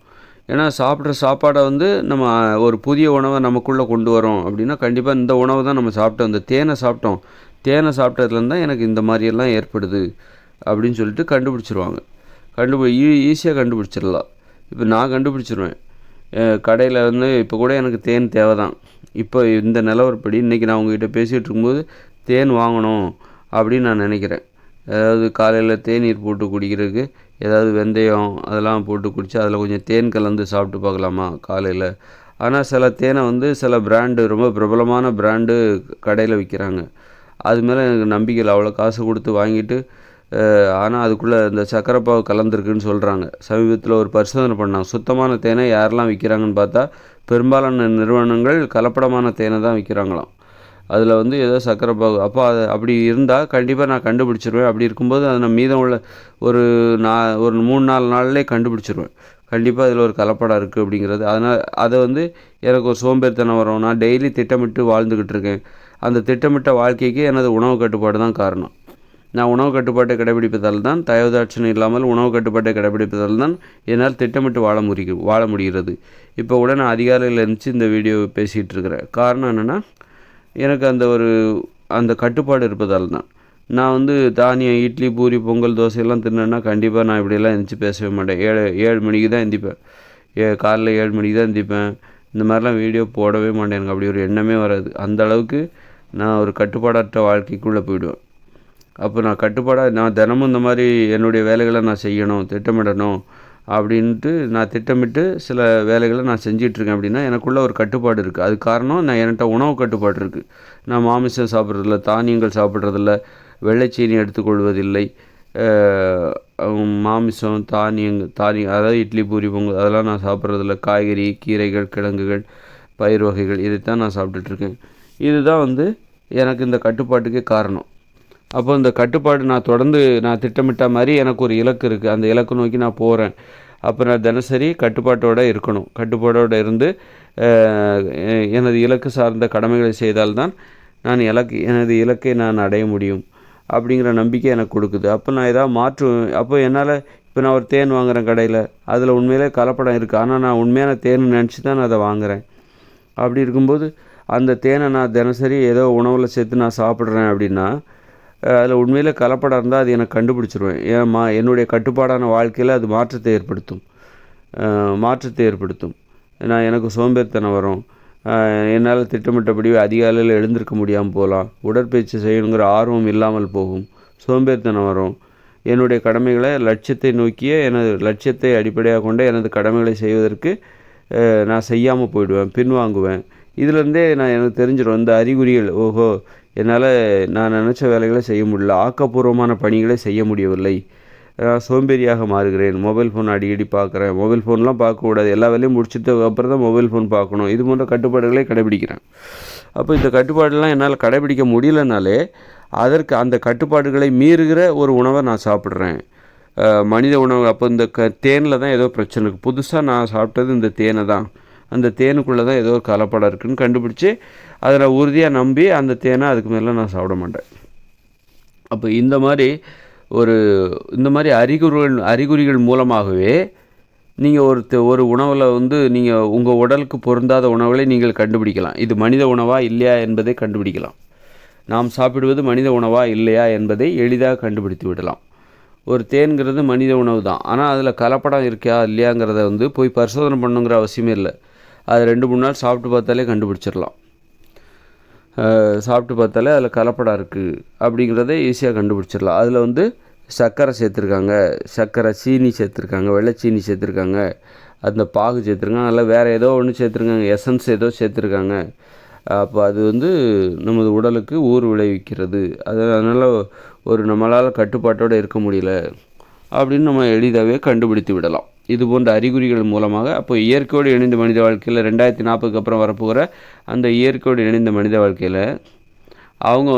ஏன்னா சாப்பிட்ற சாப்பாடை வந்து நம்ம ஒரு புதிய உணவை நமக்குள்ளே கொண்டு வரோம் அப்படின்னா கண்டிப்பாக இந்த உணவை தான் நம்ம சாப்பிட்டோம், இந்த தேனை சாப்பிட்டதுலேருந்து தான் எனக்கு இந்த மாதிரியெல்லாம் ஏற்படுது அப்படின்னு சொல்லிட்டு கண்டுபிடிச்சிருவாங்க. ஈஸியாக கண்டுபிடிச்சிடலாம். இப்போ நான் கண்டுபிடிச்சிருவேன். கடையில் வந்து இப்போ கூட எனக்கு தேன் தேவை தான். இப்போ இந்த நிலவரப்படி இன்றைக்கி நான் உங்ககிட்ட பேசிகிட்டு இருக்கும்போது தேன் வாங்கணும் அப்படின்னு நான் நினைக்கிறேன். அதாவது காலையில் தேநீர் போட்டு குடிக்கிறதுக்கு ஏதாவது வெந்தயம் அதெல்லாம் போட்டு குடித்து அதில் கொஞ்சம் தேன் கலந்து சாப்பிட்டு பார்க்கலாமா காலையில். ஆனால் சில தேனை வந்து சில பிராண்டு, ரொம்ப பிரபலமான பிராண்டு கடையில் விற்கிறாங்க. அது மேலே எனக்கு நம்பிக்கை இல்லை. அவ்வளோ காசு கொடுத்து வாங்கிட்டு ஆனால் அதுக்குள்ளே இந்த சர்க்கரை பாகு கலந்துருக்குன்னு சொல்கிறாங்க. சமீபத்தில் ஒரு பரிசோதனை பண்ணாங்க. சுத்தமான தேனை யாரெல்லாம் விற்கிறாங்கன்னு பார்த்தா பெரும்பாலான நிறுவனங்கள் கலப்படமான தேனை தான் விற்கிறாங்களாம். அதில் வந்து ஏதோ சர்க்கரை பாகு. அப்போ அப்படி இருந்தால் கண்டிப்பாக நான் கண்டுபிடிச்சிருவேன். அப்படி இருக்கும்போது அதை நான் மீதம் உள்ள ஒரு 3-4 நாள்லேயே கண்டுபிடிச்சிருவேன். கண்டிப்பாக அதில் ஒரு கலப்படம் இருக்குது அப்படிங்கிறது. அதனால் அதை வந்து எனக்கு ஒரு சோம்பேறித்தனம் வரும். நான் டெய்லி திட்டமிட்டு வாழ்ந்துக்கிட்டு இருக்கேன். அந்த திட்டமிட்ட வாழ்க்கைக்கு எனது உணவு கட்டுப்பாடு தான் காரணம். நான் உணவு கட்டுப்பாட்டை கடைபிடிப்பதால் தான், தயவுதாட்சணை இல்லாமல் உணவு கட்டுப்பாட்டை கடைபிடிப்பதால் தான் என்னால் திட்டமிட்டு வாழ முடிகிறது. இப்போ கூட நான் அதிகாலையில் இருந்துச்சு இந்த வீடியோ பேசிகிட்டு இருக்கிறேன். காரணம் என்னென்னா, எனக்கு அந்த கட்டுப்பாடு இருப்பதால் தான். நான் தானியம், இட்லி, பூரி, பொங்கல், தோசையெல்லாம் தின்னேன்னா கண்டிப்பாக நான் இப்படியெல்லாம் எழுந்திரிச்சு பேசவே மாட்டேன். 7 மணிக்கு தான் எந்திரிப்பேன். காலைல 7 மணிக்கு தான் எந்திரிப்பேன். இந்த மாதிரிலாம் வீடியோ போடவே மாட்டேன். எனக்கு அப்படி ஒரு எண்ணமே வராது. அந்த அளவுக்கு நான் ஒரு கட்டுப்பாடற்ற வாழ்க்கைக்குள்ளே போயிடுவேன். அப்போ நான் தினமும் இந்த மாதிரி என்னுடைய வேலைகளை நான் செய்யணும், திட்டமிடணும் அப்படின்ட்டு நான் திட்டமிட்டு சில வேலைகளை நான் செஞ்சிட்ருக்கேன். அப்படின்னா எனக்குள்ளே ஒரு கட்டுப்பாடு இருக்குது. அது காரணம் என்கிட்ட உணவு கட்டுப்பாடு இருக்குது. நான் மாமிசம் சாப்பிட்றதில்ல, தானியங்கள் சாப்பிட்றதில்ல, வெள்ளைச்சீனி எடுத்துக்கொள்வதில்லை. மாமிசம், தானியம் அதாவது இட்லி, பூரி, பொங்கல் அதெல்லாம் நான் சாப்பிட்றதில்ல. காய்கறி, கீரைகள், கிழங்குகள், பயிர் வகைகள் இதைத்தான் நான் சாப்பிட்டுட்ருக்கேன். இதுதான் எனக்கு இந்த கட்டுப்பாட்டுக்கே காரணம். அப்போ இந்த கட்டுப்பாடு நான் தொடர்ந்து நான் திட்டமிட்ட மாதிரி எனக்கு ஒரு இலக்கு இருக்குது. அந்த இலக்கு நோக்கி நான் போகிறேன். அப்போ நான் தினசரி கட்டுப்பாட்டோடு இருக்கணும். கட்டுப்பாட்டோடு இருந்து எனது இலக்கு சார்ந்த கடமைகளை செய்தால்தான் நான் எனது இலக்கை நான் அடைய முடியும் அப்படிங்கிற நம்பிக்கை எனக்கு கொடுக்குது. அப்போ நான் ஏதாவது அப்போ என்னால் இப்போ நான் ஒரு தேன் வாங்குகிறேன் கடையில், அதில் உண்மையிலே கலப்படம் இருக்குது. ஆனால் நான் உண்மையான தேன் நினச்சி தான் நான் அதை வாங்குகிறேன். அப்படி இருக்கும்போது அந்த தேனை நான் தினசரி ஏதோ உணவில் சேர்த்து நான் சாப்பிட்றேன் அப்படின்னா அதில் உண்மையிலே கலப்படம் இருந்தால் அது எனக்கு கண்டுபிடிச்சிருவேன். என்னுடைய கட்டுப்பாடான வாழ்க்கையில் அது மாற்றத்தை ஏற்படுத்தும். எனக்கு சோம்பேறித்தனம் வரும். என்னால் திட்டமிட்டபடி அதிகாலையில் எழுந்திருக்க முடியாமல் போகலாம். உடற்பயிற்சி செய்யணுங்கிற ஆர்வம் இல்லாமல் போகும். சோம்பேறித்தனம் வரும். என்னுடைய கடமைகளை எனது லட்சியத்தை அடிப்படையாக கொண்ட எனது கடமைகளை செய்வதற்கு நான் செய்யாமல் போயிடுவேன், பின்வாங்குவேன். இதிலேருந்தே எனக்கு தெரிஞ்சிடும் இந்த அறிகுறிகள். என்னால் நான் நினச்ச வேலைகளை செய்ய முடியல, ஆக்கப்பூர்வமான பணிகளை செய்ய முடியவில்லை, சோம்பேறியாக மாறுகிறேன், மொபைல் ஃபோன் அடிக்கடி பார்க்குறேன். மொபைல் ஃபோன்லாம் பார்க்கக்கூடாது, எல்லா வேலையும் முடிச்சுட்டு அப்புறம் தான் மொபைல் ஃபோன் பார்க்கணும். இது போன்ற கட்டுப்பாடுகளை கடைபிடிக்கிறேன். அப்போ இந்த கட்டுப்பாடுலாம் என்னால் கடைபிடிக்க முடியலனாலே அந்த கட்டுப்பாடுகளை மீறுகிற ஒரு உணவை நான் சாப்பிட்றேன். மனித உணவு. அப்போ இந்த தேனில் தான் ஏதோ பிரச்சனை இருக்குது. புதுசாக நான் சாப்பிட்டது இந்த தேனை தான். அந்த தேனுக்குள்ளே தான் ஏதோ ஒரு கலப்படம் இருக்குதுன்னு கண்டுபிடிச்சி அதை நான் உறுதியாக நம்பி அந்த தேனை அதுக்கு மேலே நான் சாப்பிட மாட்டேன். அப்போ இந்த மாதிரி அறிகுறிகள் மூலமாகவே நீங்கள் ஒரு உணவில் நீங்கள் உங்கள் உடலுக்கு பொருந்தாத உணவுகளை நீங்கள் கண்டுபிடிக்கலாம். இது மனித உணவா இல்லையா என்பதை கண்டுபிடிக்கலாம். நாம் சாப்பிடுவது மனித உணவா இல்லையா என்பதை எளிதாக கண்டுபிடித்து விடலாம். ஒரு தேன்கிறது மனித உணவு தான். ஆனால் அதில் கலப்படம் இருக்கா இல்லையாங்கிறத போய் பரிசோதனை பண்ணுங்கிற அவசியமே இல்லை. அது 2-3 நாள் சாப்பிட்டு பார்த்தாலே கண்டுபிடிச்சிடலாம். சாப்பிட்டு பார்த்தாலே அதில் கலப்படம் இருக்குது அப்படிங்கிறத ஈஸியாக கண்டுபிடிச்சிடலாம். அதில் சர்க்கரை சேர்த்துருக்காங்க, சீனி சேர்த்துருக்காங்க, வெள்ளைச்சீனி சேர்த்துருக்காங்க, அந்த பாகு சேர்த்துருக்காங்க, அதில் வேறு ஏதோ ஒன்று சேர்த்துருக்காங்க, எசன்ஸ் ஏதோ சேர்த்துருக்காங்க. அப்போ அது நமது உடலுக்கு ஊறு விளைவிக்கிறது. அதனால் நம்மளால் கட்டுப்பாட்டோடு இருக்க முடியல அப்படின்னு நம்ம எளிதாகவே கண்டுபிடித்து விடலாம். இது போன்ற அறிகுறிகள் மூலமாக. அப்போ இயற்கையோடு இணைந்த மனித வாழ்க்கையில் 2040க்கு அப்புறம் வரப்போகிற அந்த இயற்கையோடு இணைந்த மனித வாழ்க்கையில் அவங்க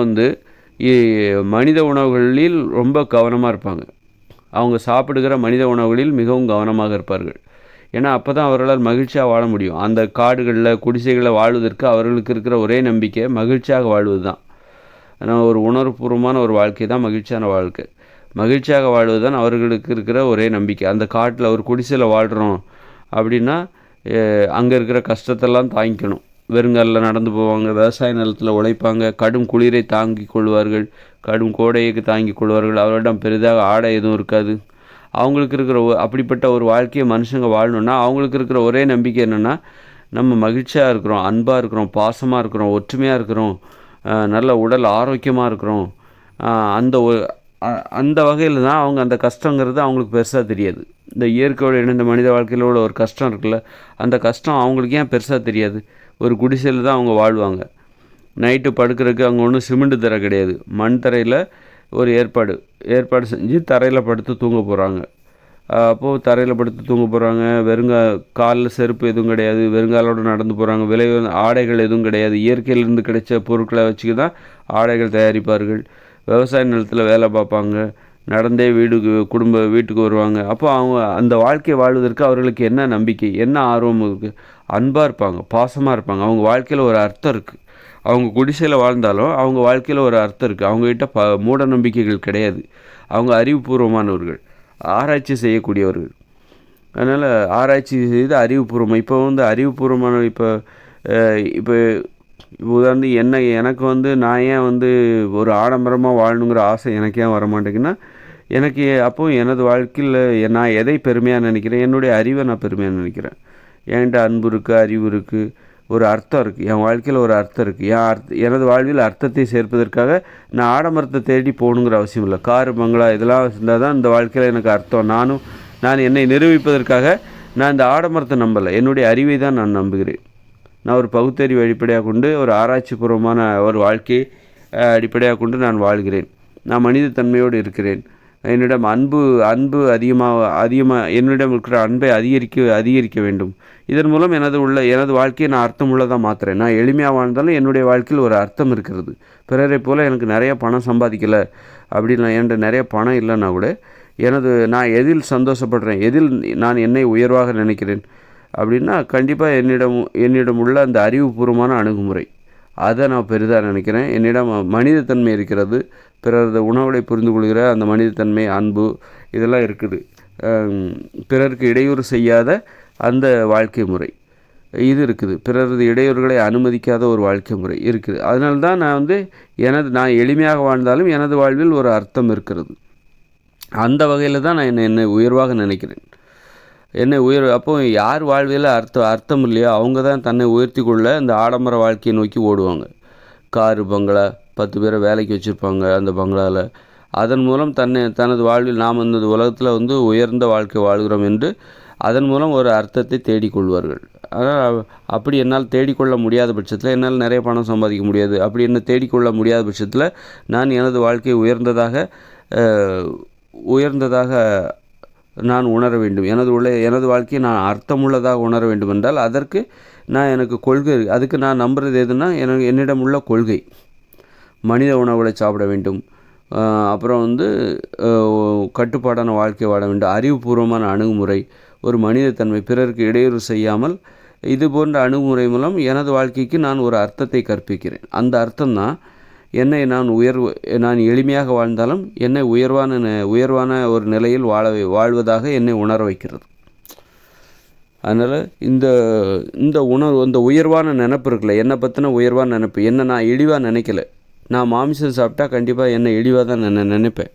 மனித உணவுகளில் ரொம்ப கவனமாக இருப்பாங்க. அவங்க சாப்பிடுகிற மனித உணவுகளில் மிகவும் கவனமாக இருப்பார்கள். ஏன்னா அப்போ தான் அவர்களால் மகிழ்ச்சியாக வாழ முடியும். அந்த காடுகளில், குடிசைகளில் வாழ்வதற்கு அவர்களுக்கு இருக்கிற ஒரே நம்பிக்கை மகிழ்ச்சியாக வாழ்வது தான். ஆனால் ஒரு உணர்வுபூர்வமான ஒரு வாழ்க்கை தான் மகிழ்ச்சியான வாழ்க்கை. மகிழ்ச்சியாக வாழ்வது தான் அவர்களுக்கு இருக்கிற ஒரே நம்பிக்கை. அந்த காட்டில் ஒரு குடிசையில் வாழ்கிறோம் அப்படின்னா அங்கே இருக்கிற கஷ்டத்தெல்லாம் தாங்கிக்கணும். வெறுங்காலில் நடந்து போவாங்க, விவசாய நிலத்தில் உழைப்பாங்க, கடும் குளிரை தாங்கி கொள்வார்கள், கடும் கோடையை தாங்கி கொள்வார்கள். அவர்களிடம் பெரிதாக ஆடை எதுவும் இருக்காது. அவங்களுக்கு இருக்கிற அப்படிப்பட்ட ஒரு வாழ்க்கையை மனுஷங்க வாழணுன்னா அவங்களுக்கு இருக்கிற ஒரே நம்பிக்கை என்னென்னா, நம்ம மகிழ்ச்சியாக இருக்கிறோம், அன்பாக இருக்கிறோம், பாசமாக இருக்கிறோம், ஒற்றுமையாக இருக்கிறோம், நல்ல உடல் ஆரோக்கியமாக இருக்கிறோம். அந்த வகையில் தான் அவங்க அந்த கஷ்டங்கிறது அவங்களுக்கு பெருசாக தெரியாது. இந்த இயற்கையோடு இணைந்த மனித வாழ்க்கையில் உள்ள ஒரு கஷ்டம் இருக்குல்ல, அந்த கஷ்டம் அவங்களுக்கு ஏன் பெருசாக தெரியாது? ஒரு குடிசையில் தான் அவங்க வாழ்வாங்க. நைட்டு படுக்கிறதுக்கு அங்கே ஒன்றும் சிமெண்ட் தரை கிடையாது, மண் தரையில் ஒரு ஏற்பாடு செஞ்சு தரையில் படுத்து தூங்க போகிறாங்க. அப்போது தரையில் படுத்து தூங்க போகிறாங்க. காலில் செருப்பு எதுவும் கிடையாது, வெறுங்காலோடு நடந்து போகிறாங்க. ஆடைகள் எதுவும் கிடையாது. இயற்கையிலிருந்து கிடைச்ச பொருட்களை வச்சுக்க தான் ஆடைகள் தயாரிப்பார்கள். விவசாய நிலத்தில் வேலை பார்ப்பாங்க, நடந்தே வீட்டுக்கு வருவாங்க. அப்போ அவங்க அந்த வாழ்க்கையை வாழ்வதற்கு அவர்களுக்கு என்ன நம்பிக்கை, என்ன ஆர்வம் இருக்குது? அன்பாக இருப்பாங்க, பாசமாக இருப்பாங்க. அவங்க வாழ்க்கையில் ஒரு அர்த்தம் இருக்குது. அவங்க குடிசையில் வாழ்ந்தாலும் அவங்க வாழ்க்கையில் ஒரு அர்த்தம் இருக்குது. அவங்ககிட்ட மூட நம்பிக்கைகள் கிடையாது. அவங்க அறிவுபூர்வமானவர்கள், ஆராய்ச்சி செய்யக்கூடியவர்கள். அதனால் ஆராய்ச்சி செய்து அறிவுபூர்வமாக இப்போ அறிவுபூர்வமான இப்போ இப்போ உதாரணம் எனக்கு நான் ஏன் ஒரு ஆடம்பரமாக வாழணுங்கிற ஆசை எனக்கு ஏன் வரமாட்டேங்குன்னா, எனக்கு அப்போது எனது வாழ்க்கையில் நான் எதை பெருமையாக நினைக்கிறேன், என்னுடைய அறிவை நான் பெருமையாக நினைக்கிறேன். என்கிட்ட அன்பு இருக்குது, அறிவு இருக்குது, ஒரு அர்த்தம் இருக்குது, என் வாழ்க்கையில் ஒரு அர்த்தம் இருக்குது. எனது வாழ்வில் அர்த்தத்தை சேர்ப்பதற்காக நான் ஆடம்பரத்தை தேடி போகணுங்கிற அவசியம் இல்லை. காரு பங்களா இதெல்லாம் இருந்தால் தான் இந்த வாழ்க்கையில் எனக்கு அர்த்தம். நான் என்னை நிரூபிப்பதற்காக நான் இந்த ஆடம்பரத்தை நம்பலை, என்னுடைய அறிவை தான் நான் நம்புகிறேன். நான் ஒரு பகுத்தறிவு அடிப்படையாக கொண்டு ஒரு ஆராய்ச்சிபூர்வமான ஒரு வாழ்க்கையை அடிப்படையாக கொண்டு நான் வாழ்கிறேன். நான் மனித தன்மையோடு இருக்கிறேன். என்னிடம் அன்பு அதிகமாக என்னிடம் இருக்கிற அன்பை அதிகரிக்க வேண்டும். இதன் மூலம் எனது வாழ்க்கையை நான் அர்த்தமுள்ளதாக மாற்றுறேன். நான் எளிமையாக வாழ்ந்தாலும் என்னுடைய வாழ்க்கையில் ஒரு அர்த்தம் இருக்கிறது. பிறரை போல் எனக்கு நிறைய பணம் சம்பாதிக்கலை அப்படின்னு என்கிட்ட நிறைய பணம் இல்லைன்னா கூட நான் எதில் சந்தோஷப்படுறேன், எதில் நான் என்னை உயர்வாக நினைக்கிறேன் அப்படின்னா கண்டிப்பாக என்னிடம் உள்ள அந்த அறிவுபூர்வமான அணுகுமுறை, அதை நான் பெரிதாக நினைக்கிறேன். என்னிடம் மனிதத்தன்மை இருக்கிறது, பிறரது உணவுகளை புரிந்து கொள்கிற அந்த மனிதத்தன்மை, அன்பு இதெல்லாம் இருக்குது. பிறருக்கு இடையூறு செய்யாத அந்த வாழ்க்கை முறை இது இருக்குது. பிறரது இடையூறுகளை அனுமதிக்காத ஒரு வாழ்க்கை முறை இருக்குது. அதனால்தான் நான் எளிமையாக வாழ்ந்தாலும் எனது வாழ்வில் ஒரு அர்த்தம் இருக்கிறது. அந்த வகையில் தான் நான் என்னை உயர்வாக நினைக்கிறேன். அப்போ யார் வாழ்வில் அர்த்தம் இல்லையோ அவங்க தான் தன்னை உயர்த்தி கொள்ள இந்த ஆடம்பர வாழ்க்கையை நோக்கி ஓடுவாங்க. காரு பங்களா 10 பேரை வேலைக்கு வச்சுருப்பாங்க அந்த பங்களாவில். அதன் மூலம் தனது வாழ்வில் நாம் இந்த உலகத்தில் உயர்ந்த வாழ்க்கை வாழ்கிறோம் என்று அதன் மூலம் ஒரு அர்த்தத்தை தேடிக்கொள்வார்கள். ஆனால் அப்படி என்னால் தேடிக்கொள்ள முடியாத பட்சத்தில் என்னால் நிறைய பணம் சம்பாதிக்க முடியாது. அப்படி என்ன தேடிக்கொள்ள முடியாத பட்சத்தில் நான் எனது வாழ்க்கையை உயர்ந்ததாக நான் உணர வேண்டும். எனது வாழ்க்கையை நான் அர்த்தமுள்ளதாக உணர வேண்டும் என்றால் அதற்கு எனக்கு கொள்கை, அதுக்கு நான் நம்புறது எதுனா என்னிடம் உள்ள கொள்கை. மனித உணவுகளை சாப்பிட வேண்டும், அப்புறம் கட்டுப்பாடான வாழ்க்கை வாழ வேண்டும், அறிவுபூர்வமான அணுகுமுறை, ஒரு மனிதத்தன்மை, பிறருக்கு இடையூறு செய்யாமல், இது போன்ற அணுகுமுறை மூலம் எனது வாழ்க்கைக்கு நான் ஒரு அர்த்தத்தை கற்பிக்கிறேன். அந்த அர்த்தம்தான் என்னை நான் எளிமையாக வாழ்ந்தாலும் என்னை உயர்வான ஒரு நிலையில் வாழ்வதாக என்னை உணர வைக்கிறது. அதனால் இந்த உணர்வு, இந்த உயர்வான நினைப்பு இருக்குல்ல, என்னை பற்றின உயர்வான நினைப்பு, என்னை நான் இழிவாக நினைக்கல. நான் மாமிசம் சாப்பிட்டா கண்டிப்பாக என்னை இழிவாக தான் நினைப்பேன்.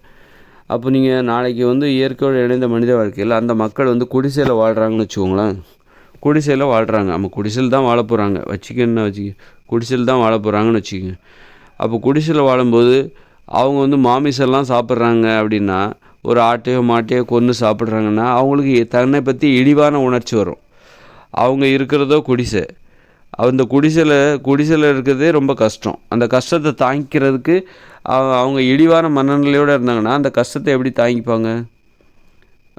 அப்போ நீங்கள் நாளைக்கு இயற்கையோடு இணைந்த மனித வாழ்க்கையில் அந்த மக்கள் குடிசையில் வாழ்கிறாங்கன்னு வச்சுக்கோங்களேன். குடிசையில் வாழ்கிறாங்க, நம்ம குடிசையில் தான் வாழ போகிறாங்க, குடிசையில் தான் வாழ போகிறாங்கன்னு வச்சுக்கோங்க. அப்போ குடிசையில் வாழும்போது அவங்க மாமிசெல்லாம் சாப்பிட்றாங்க அப்படின்னா, ஒரு ஆட்டையோ மாட்டையோ கொன்று சாப்பிட்றாங்கன்னா அவங்களுக்கு தன்னை பற்றி இழிவான உணர்ச்சி வரும். அவங்க இருக்கிறதோ குடிசை. அந்த குடிசையில் இருக்கிறதே ரொம்ப கஷ்டம். அந்த கஷ்டத்தை தாங்கிக்கிறதுக்கு அவங்க இழிவான மனநிலையோடு இருந்தாங்கன்னா அந்த கஷ்டத்தை எப்படி தாங்கிப்பாங்க?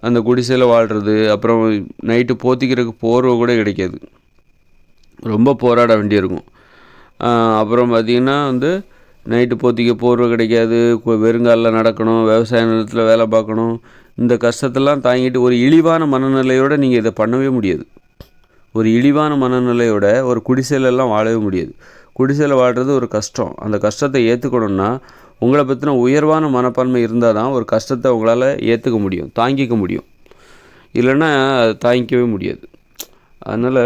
அந்த குடிசையில் வாழ்கிறது, அப்புறம் நைட்டு போத்திக்கிறதுக்கு போர்வை கூட கிடைக்காது, ரொம்ப போராட வேண்டியிருக்கும். அப்புறம் பார்த்திங்கன்னா நைட்டு போத்திக்க போர்வை கிடைக்காது, வெறுங்காலில் நடக்கணும், விவசாய நிலத்தில் வேலை பார்க்கணும். இந்த கஷ்டத்தெல்லாம் தாங்கிட்டு ஒரு இழிவான மனநிலையோடு நீங்கள் இதை பண்ணவே முடியாது. ஒரு இழிவான மனநிலையோட ஒரு குடிசையிலெல்லாம் வாழவே முடியாது. குடிசையில் வாழ்கிறது ஒரு கஷ்டம். அந்த கஷ்டத்தை ஏற்றுக்கணுன்னா உங்களை பற்றின உயர்வான மனப்பான்மை இருந்தால் தான் ஒரு கஷ்டத்தை உங்களால் ஏற்றுக்க முடியும், தாங்கிக்க முடியும். இல்லைன்னா தாங்கிக்கவே முடியாது. அதனால்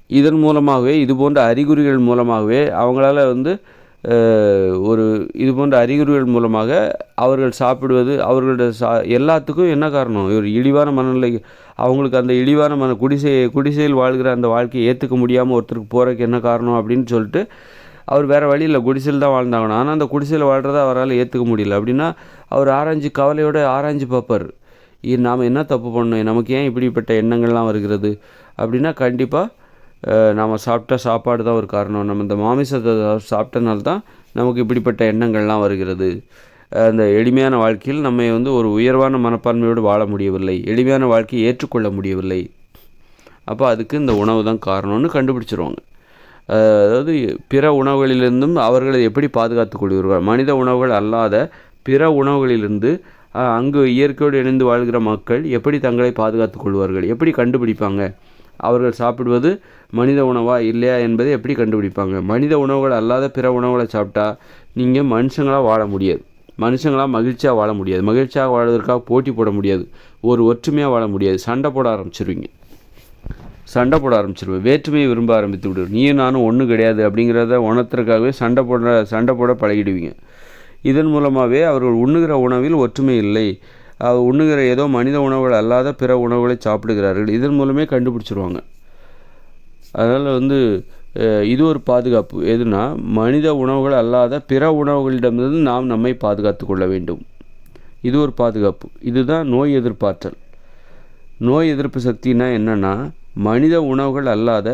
இதன் மூலமாகவே, இது போன்ற அறிகுறிகள் மூலமாகவே அவங்களால இது போன்ற அறிகுறிகள் மூலமாக அவர்கள் சாப்பிடுவது, அவர்களோட எல்லாத்துக்கும் என்ன காரணம்? ஒரு இழிவான மனநிலை. அவங்களுக்கு அந்த இழிவான குடிசையில் வாழ்கிற அந்த வாழ்க்கையை ஏற்றுக்க முடியாமல் ஒருத்தருக்கு போகிறதுக்கு என்ன காரணம் அப்படின்னு சொல்லிட்டு அவர் வேறு வழி இல்லை, குடிசையில் தான் வாழ்ந்தாங்கணும். ஆனால் அந்த குடிசையில் வாழ்கிறத அவரால் ஏற்றுக்க முடியல அப்படின்னா அவர் கவலையோடு ஆராய்ஞ்சு பார்ப்பார். நாம் என்ன தப்பு பண்ணோம், நமக்கு ஏன் இப்படிப்பட்ட எண்ணங்கள்லாம் வருகிறது அப்படின்னா கண்டிப்பாக நாம் சாப்பிட்ட சாப்பாடு தான் ஒரு காரணம். நம்ம இந்த மாமிசத்தை சாப்பிட்டனால தான் நமக்கு இப்படிப்பட்ட எண்ணங்கள்லாம் வருகிறது. அந்த எளிமையான வாழ்க்கையில் நம்மை ஒரு உயர்வான மனப்பான்மையோடு வாழ முடியவில்லை, எளிமையான வாழ்க்கையை ஏற்றுக்கொள்ள முடியவில்லை. அப்போ அதுக்கு இந்த உணவு தான் காரணம்னு கண்டுபிடிச்சிருவாங்க. அதாவது பிற உணவுகளிலிருந்தும் அவர்களை எப்படி பாதுகாத்து கொள்வார்கள்? மனித உணவுகள் அல்லாத பிற உணவுகளிலிருந்து அங்கு இயற்கையோடு இணைந்து வாழ்கிற மக்கள் எப்படி தங்களை பாதுகாத்து கொள்வார்கள், எப்படி கண்டுபிடிப்பாங்க அவர்கள் சாப்பிடுவது மனித உணவா இல்லையா என்பதை எப்படி கண்டுபிடிப்பாங்க? மனித உணவுகள் அல்லாத பிற உணவுகளை சாப்பிட்டா நீங்கள் மனுஷங்களாக வாழ முடியாது. மனுஷங்களாக மகிழ்ச்சியாக வாழ முடியாது. மகிழ்ச்சியாக வாழ்வதற்காக போட்டி போட முடியாது. ஒரு ஒற்றுமையாக வாழ முடியாது. சண்டை போட ஆரம்பிச்சிருவீங்க. வேற்றுமையை விரும்ப ஆரம்பித்து விடுவீங்க. நீயும் நானும் ஒன்றும் கிடையாது அப்படிங்கிறத உணர்த்துறதுக்காகவே சண்டை போட பழகிடுவீங்க. இதன் மூலமாகவே அவர்கள் உண்ணுகிற உணவில் ஒற்றுமை இல்லை, உண்ணுகிற ஏதோ மனித உணவுகள் அல்லாத பிற உணவுகளை சாப்பிடுகிறார்கள். இதன் மூலமே கண்டுபிடிச்சிருவாங்க. அதனால் இது ஒரு பாதுகாப்பு. எதுனா, மனித உணவுகள் அல்லாத பிற உணவுகளிடமிருந்து நாம் நம்மை பாதுகாத்து கொள்ள வேண்டும். இது ஒரு பாதுகாப்பு. இதுதான் நோய் எதிர்ப்பாற்றல். நோய் எதிர்ப்பு சக்தினா என்னென்னா, மனித உணவுகள் அல்லாத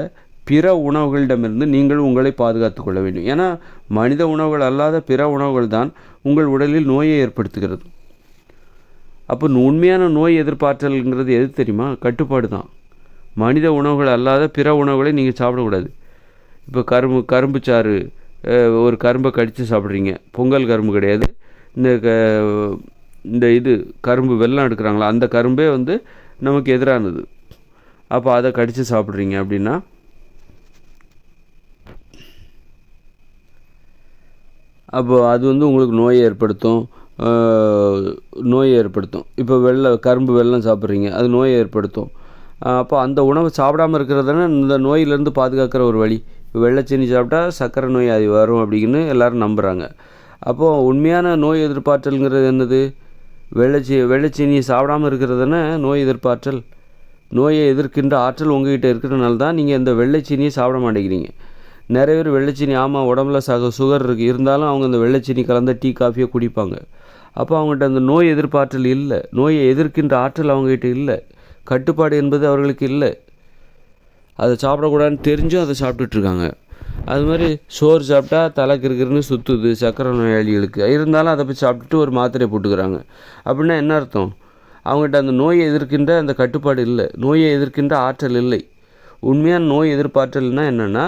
பிற உணவுகளிடமிருந்து நீங்கள் உங்களை பாதுகாத்து கொள்ள வேண்டும். ஏன்னா மனித உணவுகள் அல்லாத பிற உணவுகள் தான் உங்கள் உடலில் நோயை ஏற்படுத்துகிறது. அப்போ உண்மையான நோய் எதிர்ப்பாற்றல்ங்கிறது எது தெரியுமா? கட்டுப்பாடு தான். மனித உணவுகள் அல்லாத பிற உணவுகளை நீங்கள் சாப்பிடக்கூடாது. இப்போ கரும்பு சாறு, ஒரு கரும்பை கடித்து சாப்பிட்றீங்க. பொங்கல் கரும்பு கிடையாது, இந்த இது கரும்பு வெல்லம் எடுக்கிறாங்களா, அந்த கரும்பே நமக்கு எதிரானது. அப்போ அதை கடித்து சாப்பிட்றீங்க அப்படின்னா அப்போ அது உங்களுக்கு நோயை ஏற்படுத்தும். இப்போ கரும்பு வெல்லம் சாப்பிட்றீங்க, அது நோயை ஏற்படுத்தும். அப்போ அந்த உணவை சாப்பிடாமல் இருக்கிறது தானே இந்த நோயிலேருந்து பாதுகாக்கிற ஒரு வழி. இப்போ வெள்ளைச்சீனி சாப்பிட்டா சர்க்கரை நோய் அது வரும் அப்படின்னு எல்லோரும் நம்புகிறாங்க. அப்போது உண்மையான நோய் எதிர்ப்பாற்றல்ங்கிறது என்னது? வெள்ளைச்சீனியை சாப்பிடாமல் இருக்கிறது தானே நோய் எதிர்ப்பாற்றல். நோயை எதிர்க்கின்ற ஆற்றல் உங்கள்கிட்ட இருக்கிறதுனால தான் நீங்கள் இந்த வெள்ளைச்சீனியை சாப்பிட மாட்டேங்கிறீங்க. நிறைய பேர் வெள்ளைச்சீனி, ஆமாம் உடம்புல சுகர் இருக்குது, இருந்தாலும் அவங்க இந்த வெள்ளைச்சீனி கலந்த டீ காஃபியை குடிப்பாங்க. அப்போ அவங்ககிட்ட அந்த நோய் எதிர்ப்பாற்றல் இல்லை, நோயை எதிர்க்கின்ற ஆற்றல் அவங்ககிட்ட இல்லை, கட்டுப்பாடு என்பது அவர்களுக்கு இல்லை. அதை சாப்பிடக்கூடாதுன்னு தெரிஞ்சும் அதை சாப்பிட்டுட்ருக்காங்க. அது மாதிரி சோறு சாப்பிட்டா தலைக்கிருக்குன்னு சுற்றுது சர்க்கரை நோயாளிகளுக்கு, இருந்தாலும் அதை போய் சாப்பிட்டுட்டு ஒரு மாத்திரை போட்டுக்கிறாங்க. அப்படின்னா என்ன அர்த்தம்? அவங்ககிட்ட அந்த நோயை எதிர்க்கின்ற அந்த கட்டுப்பாடு இல்லை, நோயை எதிர்க்கின்ற ஆற்றல் இல்லை. உண்மையான நோய் எதிர்ப்பாற்றல்னால் என்னென்னா,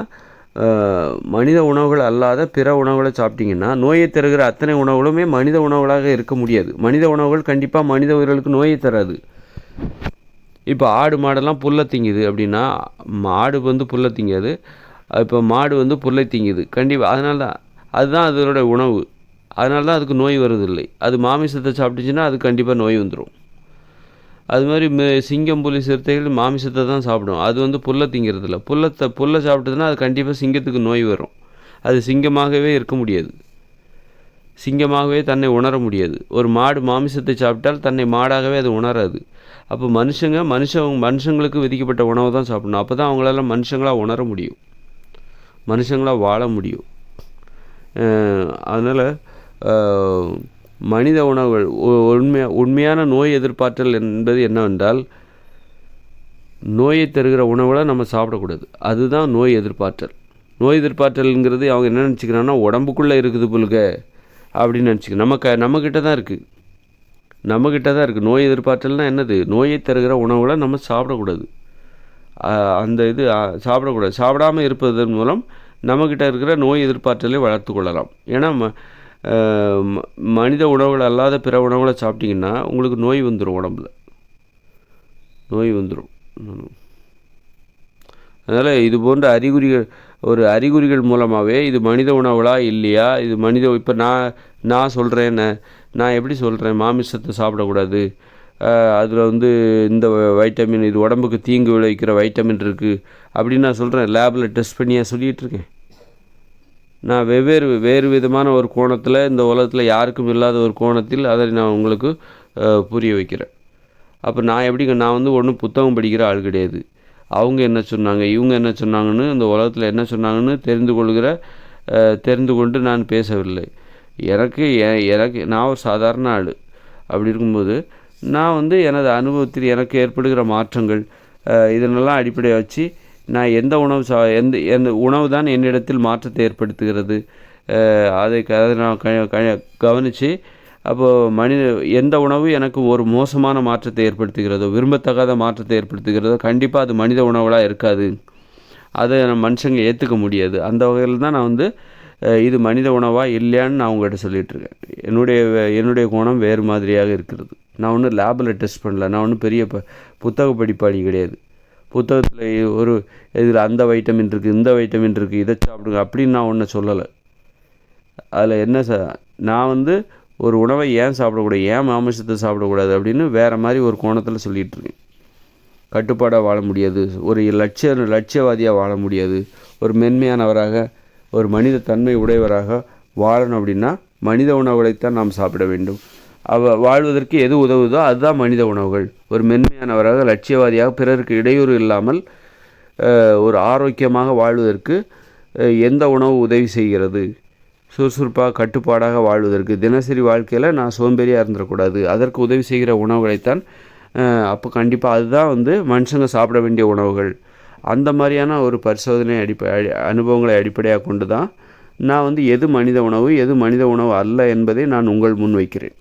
மனித உணவுகள் அல்லாத பிற உணவுகளை சாப்பிட்டிங்கன்னா நோயை தருகிற அத்தனை உணவுகளுமே மனித உணவுகளாக இருக்க முடியாது. மனித உணவுகள் கண்டிப்பாக மனித உயிர்களுக்கு நோயை தராது. இப்போ ஆடு மாடெல்லாம் புல்லை திங்குது அப்படின்னா, ஆடு புல்லை திங்காது. இப்போ மாடு புல்லை திங்குது கண்டிப்பாக. அதுதான் அதோட உணவு. அதனால தான் அதுக்கு நோய் வருவதில்லை. அது மாமிசத்தை சாப்பிட்டுச்சுன்னா அது கண்டிப்பாக நோய் வந்துடும். அது மாதிரி சிங்கம், புலி, சிறுத்தைகள் மாமிசத்தை தான் சாப்பிடும். அது புல்லை திங்கிறதில்ல. புல்லை சாப்பிட்டதுன்னா அது கண்டிப்பாக சிங்கத்துக்கு நோய் வரும். அது சிங்கமாகவே இருக்க முடியாது, சிங்கமாகவே தன்னை உணர முடியாது. ஒரு மாடு மாமிசத்தை சாப்பிட்டால் தன்னை மாடாகவே அது உணராது. அப்போ மனுஷங்களுக்கு விதிக்கப்பட்ட உணவை தான் சாப்பிடணும். அப்போ தான் அவங்களால மனுஷங்களாக உணர முடியும், மனுஷங்களாக வாழ முடியும். அதனால் மனித உணவுகள் உண்மையான நோய் எதிர்ப்பாற்றல் என்பது என்னவென்றால், நோயை தருகிற உணவுகளை நம்ம சாப்பிடக்கூடாது. அதுதான் நோய் எதிர்ப்பாற்றல். நோய் எதிர்ப்பாற்றல்ங்கிறது அவங்க என்ன நினச்சிக்கிறாங்கன்னா, உடம்புக்குள்ளே இருக்குது புல்க அப்படின்னு நினச்சிக்க. நம்மக்கிட்ட தான் இருக்குது. நோய் எதிர்ப்பாற்றல்னால் என்னது? நோயை தருகிற உணவுகளை நம்ம சாப்பிடக்கூடாது. சாப்பிடக்கூடாது. சாப்பிடாமல் இருப்பதன் மூலம் நம்மக்கிட்ட இருக்கிற நோய் எதிர்ப்பாற்றலை வளர்த்து கொள்ளலாம். ஏன்னா மனித உணவுகள் அல்லாத பிற உணவுகளை சாப்பிட்டிங்கன்னா உங்களுக்கு நோய் வந்துடும், உடம்புல நோய் வந்துடும். அதனால் இது போன்ற அறிகுறிகள் மூலமாகவே இது மனித உணவுகளா இல்லையா, இது இப்போ நான் சொல்கிறேன், நான் எப்படி சொல்கிறேன் மாமிசத்தை சாப்பிடக்கூடாது, அதில் இந்த வைட்டமின், இது உடம்புக்கு தீங்கு விளைவிக்கிற வைட்டமின் இருக்குது அப்படின்னு நான் சொல்கிறேன். லேபில் டெஸ்ட் பண்ணியாக சொல்லிகிட்ருக்கேன். நான் வேறு விதமான ஒரு கோணத்தில், இந்த உலகத்தில் யாருக்கும் இல்லாத ஒரு கோணத்தில் அதை நான் உங்களுக்கு புரிய வைக்கிறேன். அப்போ நான் ஒன்றும் புத்தகம் படிக்கிற ஆள் கிடையாது. அவங்க என்ன சொன்னாங்க, இவங்க என்ன சொன்னாங்கன்னு, இந்த உலகத்தில் என்ன சொன்னாங்கன்னு தெரிந்து கொண்டு நான் பேசவில்லை. எனக்கு நான் ஒரு சாதாரண ஆள். அப்படி இருக்கும்போது நான் எனது அனுபவத்தில் எனக்கு ஏற்படுகிற மாற்றங்கள் இதனெல்லாம் அடிப்படையாக வச்சு நான் எந்த உணவு தான் என்னிடத்தில் மாற்றத்தை ஏற்படுத்துகிறது, அதை நான் கவனித்து, அப்போது எந்த உணவு எனக்கு ஒரு மோசமான மாற்றத்தை ஏற்படுத்துகிறதோ, விரும்பத்தகாத மாற்றத்தை ஏற்படுத்துகிறதோ, கண்டிப்பாக அது மனித உணவுகளாக இருக்காது. அதை மனுஷங்க ஏற்றுக்க முடியாது. அந்த வகையில் தான் நான் இது மனித உணவாக இல்லையான்னு நான் உங்கள்கிட்ட சொல்லிகிட்ருக்கேன். என்னுடைய கோணம் வேறு மாதிரியாக இருக்கிறது. நான் ஒன்றும் லேபில் டெஸ்ட் பண்ணல. நான் ஒன்றும் பெரிய புத்தக படிப்பாளி கிடையாது. புத்தகத்தில் ஒரு இதில் அந்த வைட்டமின் இருக்குது, இந்த வைட்டமின் இருக்குது, இதை சாப்பிடுங்க அப்படின்னு நான் ஒன்றும் சொல்லலை. அதில் என்ன நான் ஒரு உணவை ஏன் சாப்பிடக்கூடாது, ஏன் மாமிசத்தை சாப்பிடக்கூடாது அப்படின்னு வேறு மாதிரி ஒரு கோணத்தில் சொல்லிகிட்ருக்கேன். கட்டுப்பாடாக வாழ முடியாது, ஒரு லட்சியவாதியாக வாழ முடியாது, ஒரு மென்மையானவராக, ஒரு மனித தன்மை உடையவராக வாழணும் அப்படின்னா மனித உணவுகளைத்தான் நாம் சாப்பிட வேண்டும். வாழ்வதற்கு எது உதவுதோ அதுதான் மனித உணவுகள். ஒரு மென்மையானவராக, லட்சியவாதியாக, பிறருக்கு இடையூறு இல்லாமல் ஒரு ஆரோக்கியமாக வாழ்வதற்கு எந்த உணவு உதவி செய்கிறது? சுறுசுறுப்பாக கட்டுப்பாடாக வாழ்வதற்கு, தினசரி வாழ்க்கையில் நான் சோம்பேறியாக இருந்துடக்கூடாது, அதற்கு உதவி செய்கிற உணவுகளைத்தான் அப்போ கண்டிப்பாக அதுதான் மனுஷங்க சாப்பிட வேண்டிய உணவுகள். அந்த மாதிரியான ஒரு பரிசோதனை அனுபவங்களை அடிப்படையாக கொண்டு தான் நான் எது மனித உணவு, எது மனித உணவு அல்ல என்பதை நான் உங்கள் முன் வைக்கிறேன்.